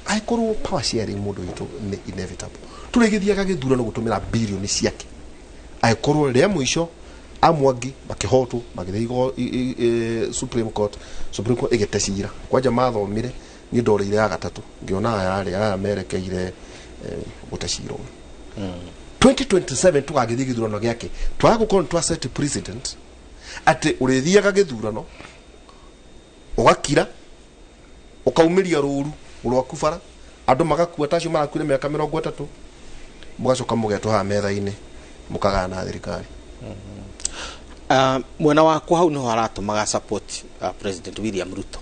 aikuru power sharing mundu witu ni inevitable turegithiaga githurano gutumira bilioni ciake aikorwo ria muico amwangi bakihotwo magitheigo Supreme Court igitecira kwanja mathomire ni ndoreire ya gatatu ngiona yari amerekeire gutecirwo 2027 tugagithia githurano giake twagukorwo twa set president ati urethiaga githurano ugakira ukaumiria ruru urwaku bara andu magakua tacio marakuire miaka 30 mugacoka mugetwo ha metha-ini mukagana thirikari. Mwena wakwa hau no aratumaga support President William Ruto.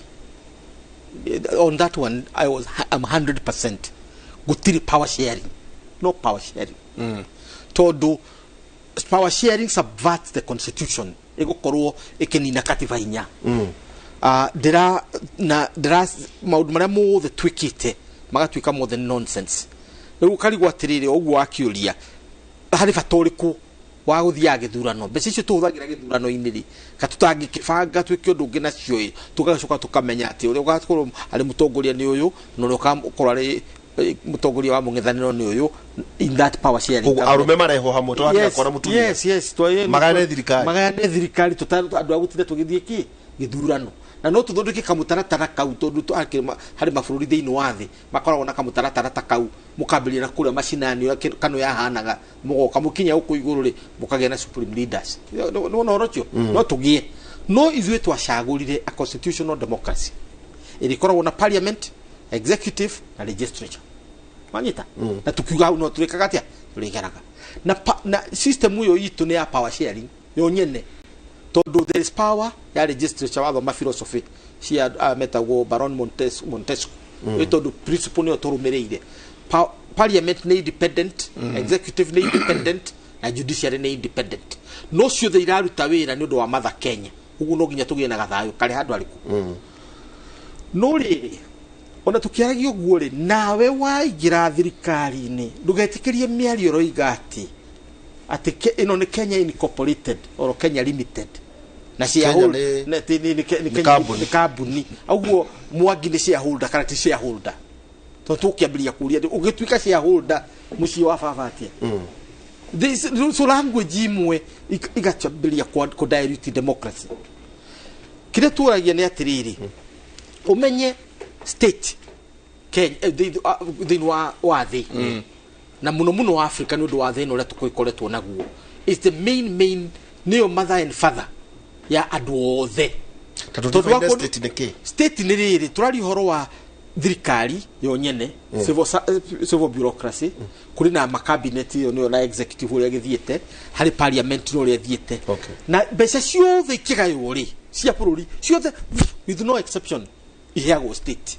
On that one I'm 100% gutiri power sharing, no power sharing. Todo power sharing subverts the constitution igukorwo ikinina katiba inya. Dera maundu maria mothe twikite magatwika mothe nonsense. Riu karigwa atiriri ogwo akiuria hari batoriku wa guthia githurano mbeca icio tuhuthagira githurano iniri katutangi kibanga twike undu ungi nacio tugacoka tukamenya ati uria ugakorwo ari mutongoria ni uyu no ugakorwo ari mutongoria wa mung'ethaniro ni uyu in that power sharing arume mareho hamwe twakira kora mutumia yes magane thirikari tutandu andu agutinde tugithie ki githurano na no tuthondeke kamutaratara kau tondu hari mabũrũri thĩinĩ wa thĩ makoragwo na kamutaratara ta kau mukambiria na kuria macinani kano yahanaga mugoka mukinya uko iguru ri mukagĩa na supreme leaders no horocio no tugie no ithuĩ twacagũrire a constitutional democracy ilikoragwo na parliament, executive na legislature manyita na tukiuga no turekaga atia turigeraga na system hiyo yitu ni ya power sharing yo nyene tondu there is power ya legislature wa ma philosophy cia metagwo Baron Montesquieu tondu principle ni oturumireire parliament nĩ independent, executive nĩ independent, na judiciary nĩ independent. No ciothe iraruta wĩra nĩ ũndũ wa matha Kenya. Ũguo no nginya tũgĩe na gathayo karĩ handũ arĩku. No rĩrĩ, ona tũkĩaragia ũguo rĩ, nawe waingĩra thirikari-inĩ ndũgetĩkĩrie mĩario roiga atĩ ĩno nĩ Kenya Incorporated or Kenya Limited. Na shareholder ni kambuni. Ũguo Mwangi nĩ shareholder kana ti shareholder. Tũkĩambĩrĩria kũria ũgĩtuĩka shareholder mũciĩ wa baba atia. So language imwe igacambĩrĩria ku dilute democracy. Kĩrĩa tũragia nĩ atĩrĩrĩ, umenye state Kenya thĩinĩ wa thĩ na muno Africa nĩ ũndũ wa thĩ ũrĩa tũkoretwo naguo is the main nĩyo mother and father ya andũ othe. State nĩ rĩrĩ, tũrari ũhoro wa thirikari yo nyene, civil bureaucracy, kuri na makabinet yo nĩyo na executive ũrĩa gĩthiĩte, harĩ parliament ũrĩa gĩthiĩte, na mbeca ciothe ikĩgaywo rĩ cia bũrũri ciothe with no exception iheagwo state.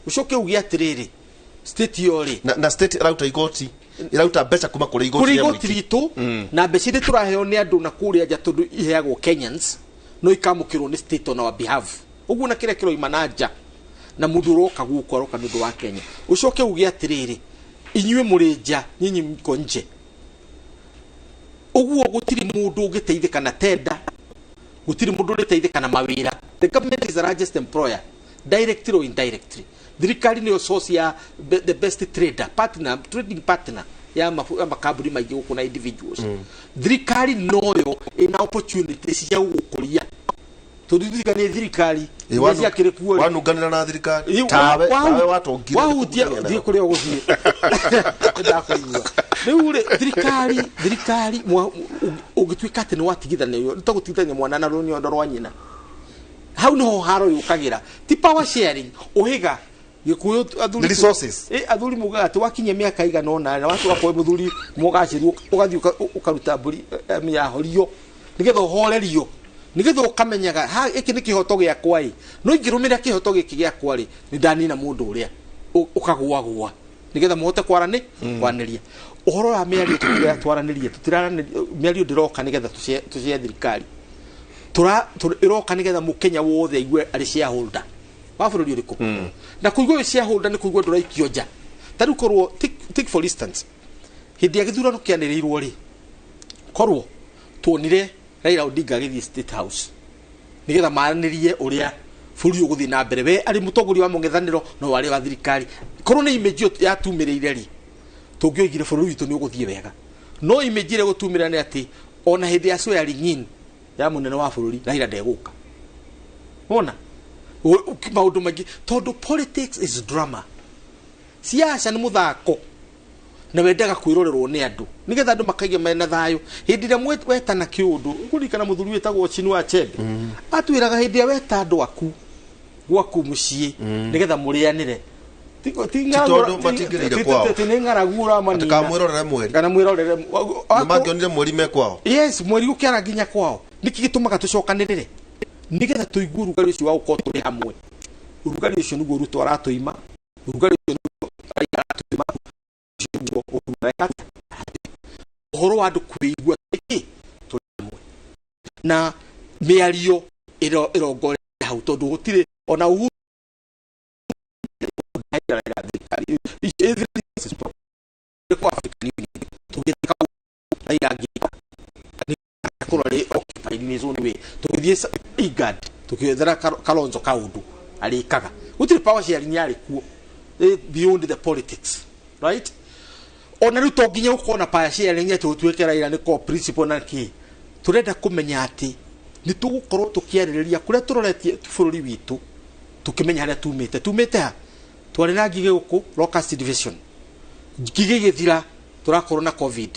Ucoke ugie atĩrĩrĩ, state yo rĩ na state irauta igoti, irauta mbeca kuma kũrĩ igoti ritũ, na mbeca iria tũraheo nĩ andũ na kũrĩa nja tondũ iheagwo Kenyans, no ikamũkĩrwo nĩ state on our behalf. Ũguo na kĩrĩa kĩroima na nja na mũndũ ũroka gũkũ aroka nĩ ũndũ wa Kenya. Ucoke ugie atĩrĩrĩ, inyuĩ mũrĩ nja, nyinyi mko nje. Ũguo gũtirĩ mũndũ ũngĩteithĩka na tenda, gũtirĩ mũndũ ũngĩteithĩka na mawĩra. The government is the largest employer, directly or indirectly. Thirikari nĩyo source ya the best trader, trading partner ya makambuni maingĩ gũkũ na individuals. Thirikari noyo ina opportunities cia gũkũria. Tũthithika nĩ thirikari cia kĩrĩkuo wanunganĩra na thirikari tawe watongire wahutia thiĩ kũrĩa ũgũthiĩ ndakũigua. Rĩu thirikari ũgĩtuĩka atĩ nĩ watigithanĩrio nĩ tũgũtigithania mwana na rũnyondo rwa nyina. Hau nĩho haro yũkagĩra, ti power sharing ũhiga gĩkũyũ athuri resources athuri mugaga atĩ wakinya mĩaka igana ũna na watu wakwa mũthuri mũgacĩrwo ũgathiĩ ũkaruta mbũri yahorio nĩgetha ũhorerio, nĩgetha ũkamenyaga ha iki nĩ kĩhoto gĩakwa ĩ, no ingĩrũmĩrĩra kĩhoto gĩkĩ gĩakwa rĩ nĩ ndanina mũndũ ũrĩa ũkagũagũa, nĩgetha mũhote kwaranĩria. Ũhoro wa mĩario tũtiratwaranĩria, mĩario ndĩroka nĩgetha tũcie thirikari, iroka nĩgetha mũkenya wothe aigue arĩ shareholder wa bũrũri ũrĩkũ. Na kũigua shareholder nĩ kũigua ndũraikio nja. Ta rĩu korwo take for instance, hĩndĩ ya gĩthurano kĩanĩrĩirwo rĩ, korwo tuonire Raila Odinga agĩthiĩ State House nĩgetha maranĩrie ũrĩa bũrũri ũgũthiĩ na mbere, we arĩ mũtongoria wa mũng'ethanĩro no warĩ wa thirikari, korwo nĩ image yatumĩrĩire rĩ tũngĩoigire bũrũri witũ nĩ ũgũthiĩ wega. No image ĩrĩa gũtumĩra nĩ atĩ ona hĩndĩ ya swearing in ya mũnene wa bũrũri Raila ndegũka. Ona maũndũ maingĩ tondũ politics is drama, siasa nĩ mũthako na wendaga kwĩrorerwo nĩ andũ nĩgetha andũ makaigua mena thayũ. Hĩndĩ ĩrĩa wetana kĩũndũ ũkũririkana mũthuri wĩtagwo Chinua Achebe atwĩraga hĩndĩ ĩrĩa weta andũ aku gwaku mũciĩ nĩgetha mũrĩanĩre kana mwĩrorere mangĩonire mweri mekwao. Yes, mweri gũkĩara nginya kwao. Nĩkĩ gĩtũmaga tũcokanĩrĩre nĩgetha tũigue ũrugarĩ ũcio wa gũkorwo tũrĩ hamwe. Ũrugarĩ ũcio nĩguo Ruto aratũima, ũrugarĩ ũcio nĩguo aratũima, ũhoro wa andũ kwĩigua tũrĩ hamwe na mĩario ĩrongore hau tondũ gũtirĩ ona Uhuru tukĩethera Kalonzo Kaundu arĩkaga gũtirĩ power sharing yarĩ kuo beyond the politics, right? Ona rĩu to nginya ũkorwo na power sharing ya tũtuĩke Raila nĩ core principle na kĩ tũrenda kũmenya atĩ nĩ tũgũkorwo tũkĩarĩrĩria kũrĩa tũroretie bũrũri witũ tukimenya harĩa tumĩte ha twarĩ na ngigĩ gũkũ locust division, ngigĩ gĩthira tũrakorwo na covid,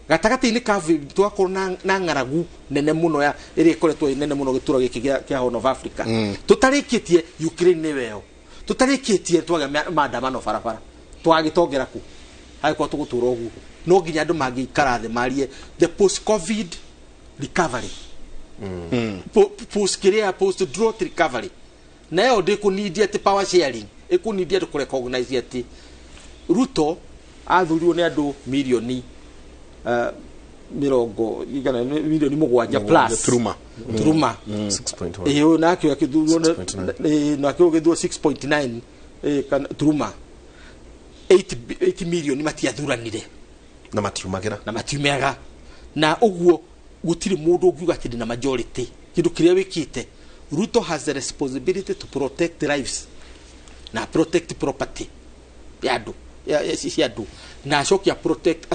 gatagati-inĩ ka twakorwo na ng'aragu nene mũno ya ĩrĩa ĩkoretwo nene mũno gĩtũra gĩkĩ kĩa Horn of Africa. Tũtarĩkĩtie Ukraine nĩweyo, tũtarĩkĩtie twagĩa maandamano barabara, twagĩtongera ku haikuwa tũgũtũra ũguo. No nginya andũ mangĩikara thĩ marie the post covid recovery, post drought recovery. Nayo ndĩkũnidia atĩ power sharing, ĩkũnidia andũ kũrecognize atĩ Ruto athurirwo nĩ andũ milioni mirongo igana milioni mugwanja plus turuma 6.1 nake akithurwo nake ugithurwo 6.9 kana turuma 8 million matiathuranire na matiumega na uguo gutiri mundu ugiuga ati na majority kindu kiria wikite. Ruto has the responsibility to protect lives na protect property yadu yadu na shokia protect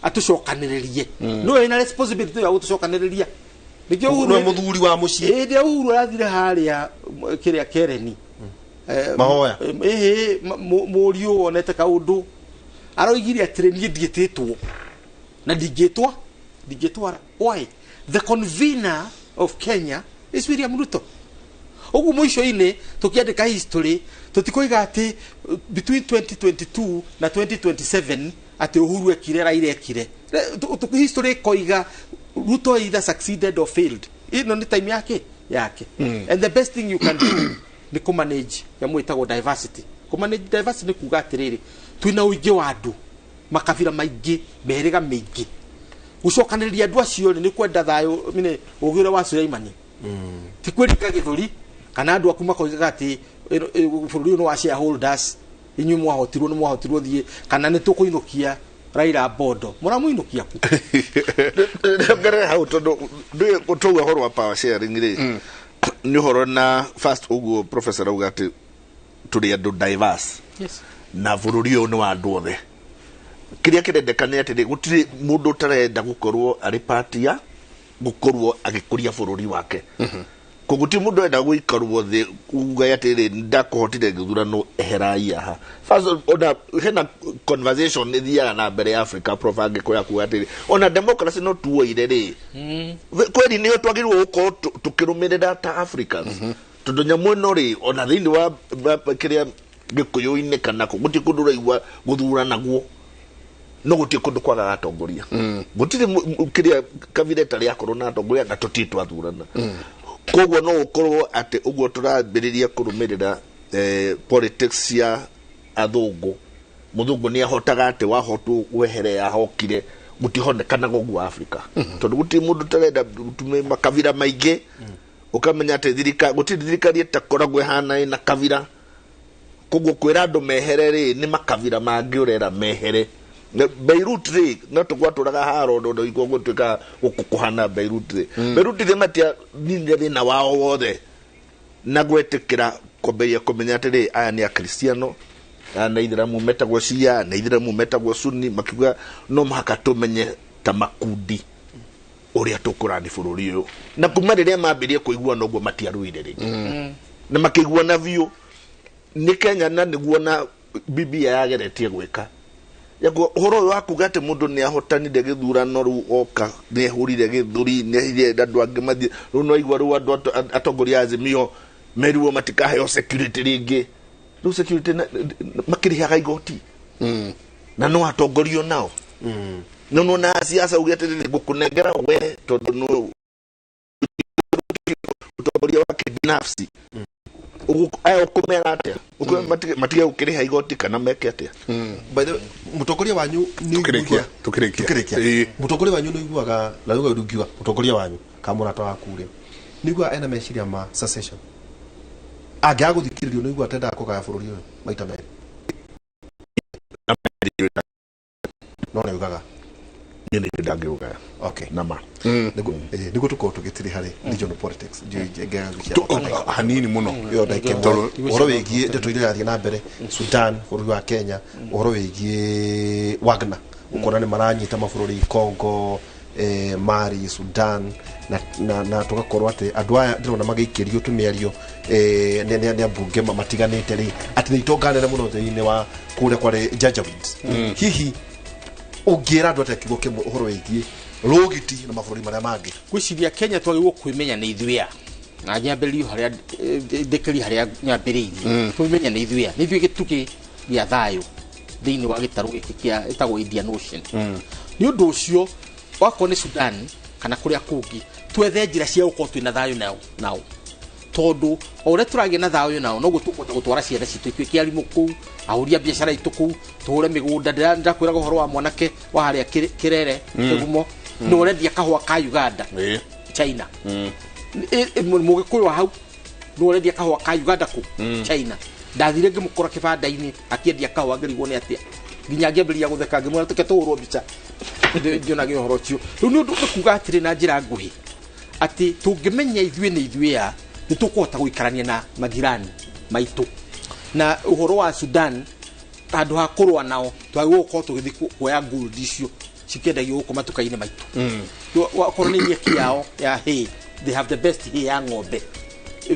atucokaniririe no ina responsibility ya gutucokaniriria nikio no muthuri wa mucii ndio uru arathire haria kiria kereni mahoya murio onete kaundu aroigire atire nie ndietitwo na ndigitwara. Why? The convener of Kenya is William Ruto. Ogu mwisho-ini tukiandika history tutikoiga ati between 2022 na 2027 ati Uhuru ekire Raila ekire. History koiga Ruto either succeeded or failed. Ino ni time yake. And the best thing you can do ni kumanage ya mwitago diversity. Kumanage diversity ni kuga atiriri twina uingi wa andu makabira maingi meheriga mingi gucokaniriria andu acio ni kwenda thayo mine ugire wa Suleimani tikwirika githuri kana andu akuma koiga ati bururi no wa shareholders inyu mwahotirwo thie kana ni tukuinukia Raila bodo muramuinukia ku ngere hau tondu ndu gutuga horo wa power sharing ri ni horo na first uguo professor auga ati turi andu diverse na bururi uyu ni wa andu othe kiria kirendekane ati gutiri mundu tarenda gukorwo ari party ya gukorwo agikuria bururi wake kuguti mundu enda guikarwo thi uga ati ndakuhotire githurano eherai aha first ona hena conversation ithia na mbere ya Africa profange ko yaku ati ona democracy no tuoire ri kweli ni twagirwo uko tukirumirira ta Africans tondu nyamu no ri ona thini wa kiria gikuyu-ini kana guti kundu raigwa guthurana guo no guti kundu kwaga atongoria gutiri kiria kabineta ria korona atongoria na tutitwa thurana koguo no ukorwo ati uguo turambiriria kurumirira politics ya athungu muthungu ni ahotaga ati wahotu wehere yahokire gutihonekana gogu Africa tondu guti mundu tarenda tume makavira maingi ukamenya ati thirikari itakoragwo hana ina kavira koguo kwira andu meherere ni makavira mangi urera mehere Beirut ri no tugwaturaga haro ndo iko gutuka ukukuhana Beirut ri Beirut ri matia ninde na wao wothe na gwetikira kombeya komenya atiri aya ni akristiano na Ithiramu metagwo Shia na Ithiramu metagwo Sunni makiuga no mahaka tumenye ta makundi uria tukurani bururi uyu na kuma riria mambirie kuigua noguo matiaruire ri na makigua na view ni Kenya na niguo na Biblia yageretie gwika yago horo wa kugate mundu ni ahotanire githurano ru oka ni hurire githuri ni hire andu angi mathi ru no igwa ru andu atongoria Azimio meriwo matikahe security ringi ru security makirihaga igoti na no atongorio nao no na siasa ugete ni gukunengera we tondu no utongoria wake binafsi ayo kumera atia matige ukiriha igoti kana meke atia by the mutongoria wanyu ni tukirikia mutongoria wanyu ni iguaga na ruga rugiwa mutongoria wanyu kamura to akure nigua ena meciria ma secession aga guthikiririo ni igua tenda kugaya bururi uyu maita meri no ne ugaga ni ndangeuga okay nama nigo tuko tugitiri hari regional politics hanini muno yo like oro wegie ndeto ile yathi na mbere Sudan bururi wa Kenya oro wegie Wagner ukona ni maranyita mabũrũri Congo Mali Sudan na tugakorwo ati andu aya ndirona magĩikĩrio tumiario ne ambunge matiganĩte ri ati ni itonganene muno thĩinĩ wa kũrĩa kware Jajavit hihi ungira andu atekigo kimwe uhoro wigie rogiti na mabũrũri maria mangi gwiciria Kenya twagirwo kwimenya ni ithuia na nyambĩrĩrio harĩa ndekeri harĩa nyambĩrĩirie twimenya ni ithuia ni ithuĩ gĩtugi gĩa thayũ thĩinĩ wa gĩtarũ gĩkĩ kĩa etagwo Indian Ocean ni ũndũ ũcio wakwo ni Sudan kana kũrĩa kũngĩ twethe njĩra cia gũkorwo twĩna thayũ nao tondu ore turagie na thayo nao no gutukota gutwara ciana citu itwike arimu ku ahuria biacara itu ku ture migunda ndakwira gohoro wa mwanake wa haria kirere kigumo no rendia kahwa ka Uganda China mugikuyu wa hau no rendia kahwa ka Uganda ku China ndathire ngimukora kibanda-ini akiendia kahwa ngirigwo ni atia nginya ngiambiria gutheka ngimwira tuke tuhurwo mbica ndionage uhoro ucio riu ni undu kuga atiri na njira nguhi ati tungimenya ithue ni ithue ya ni tukuhota guikarania na majirani maitu na uhoro wa Sudan andu ha kurwa nao twagwo tugithi kuoya gold icio cikendagio guku matuka-ini maitu wakorwo ni nyeki yao ya hay they have the best hay ya ng'ombe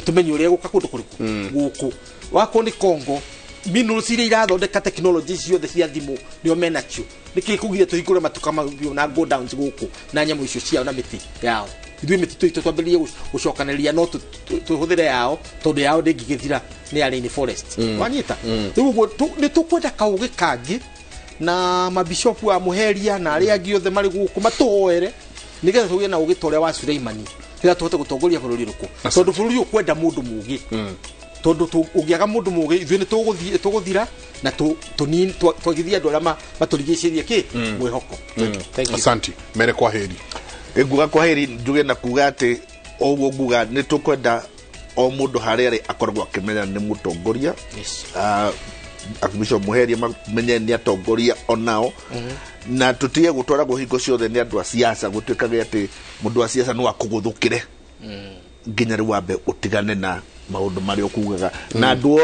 tumenye uria guka kundu kuriku guku wakorwo ni Congo minerals iria irathondeka technology ciothe cia thimu nio menacio niki kugire tuhingure matuka mabio na go downs guku na nyamu icio ciao na miti yao ithui miti tu twambirie gucokanĩria no tuhuthire yao tondu yao ndingigithira ni arĩini forest wanyita riu ni tukwenda kauge kangi na mabishopu wa muheria na aria angi othe mari guku matuhoere nigetha tugie na ugitoria wa Suleimani ira tuhote gutongoria bururi ruku tondu bururi ukwenda mundu mugi tondu ungiaga mundu mugi ithui ni tuguthira na twagithia andu aria maturigicirie ki mwihoko. Asante mere kwa heri nguga kwa heri njuge na kuga ati oguo nguga ni tukwenda o mundu haria ri akoragwo akimenya ni mutongoria akibisho muheria menye ni atongoria onao na tutige gutwara guhingo ciothe ni andu a siasa gutwikage ati mundu wa siasa no akuguthukire nginya ri wambe utigane na maundu mari okugaga na andu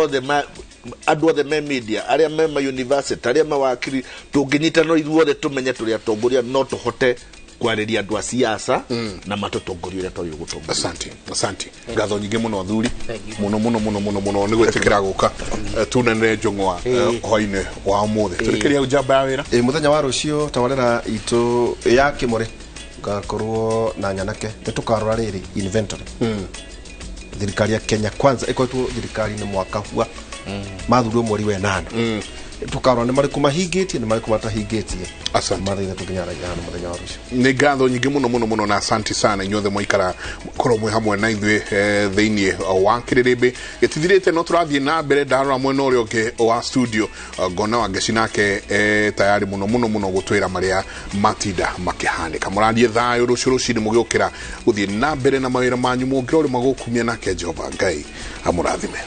othe me media aria me university aria mawakiri tunginyita no ithuothe tumenye turi atongoria no tuhote kwariria andu a siasa na matutongoria uria twagire gutongoria. Asante ngatho nyingi muno thuri muno ni gwetikira guka tunene njungwa hoine wa muthe turikiria ujamba ya wira muthenya wa rucio tawarera itu ya kimore ngakorwo na nyanake tukarora riri inventory thirikari ya Kenya kwanza ikoitwo thirikari ni mwaka hua mathurwo mweri wa 8 tukarora ni mariko mahingitie ni mariko matahingitie. Asante mathina tukinyara jana muthenya wa rucio ni ngatho nyingi muno na asante sana inyothe mwaikara korwo mwe hamwe na ithwe theinie wa Kĩrĩrĩmbĩ gitithirite no turathie na mbere ndarora mwena uria ungi wa studio ngona wa ngeci nake tayari muno gutwira maria matinda makihanika murarie thayo rucio mugiukira guthie na mbere na mawira manyu mungiro ri magukumia nake Jehova Ngai amurathime.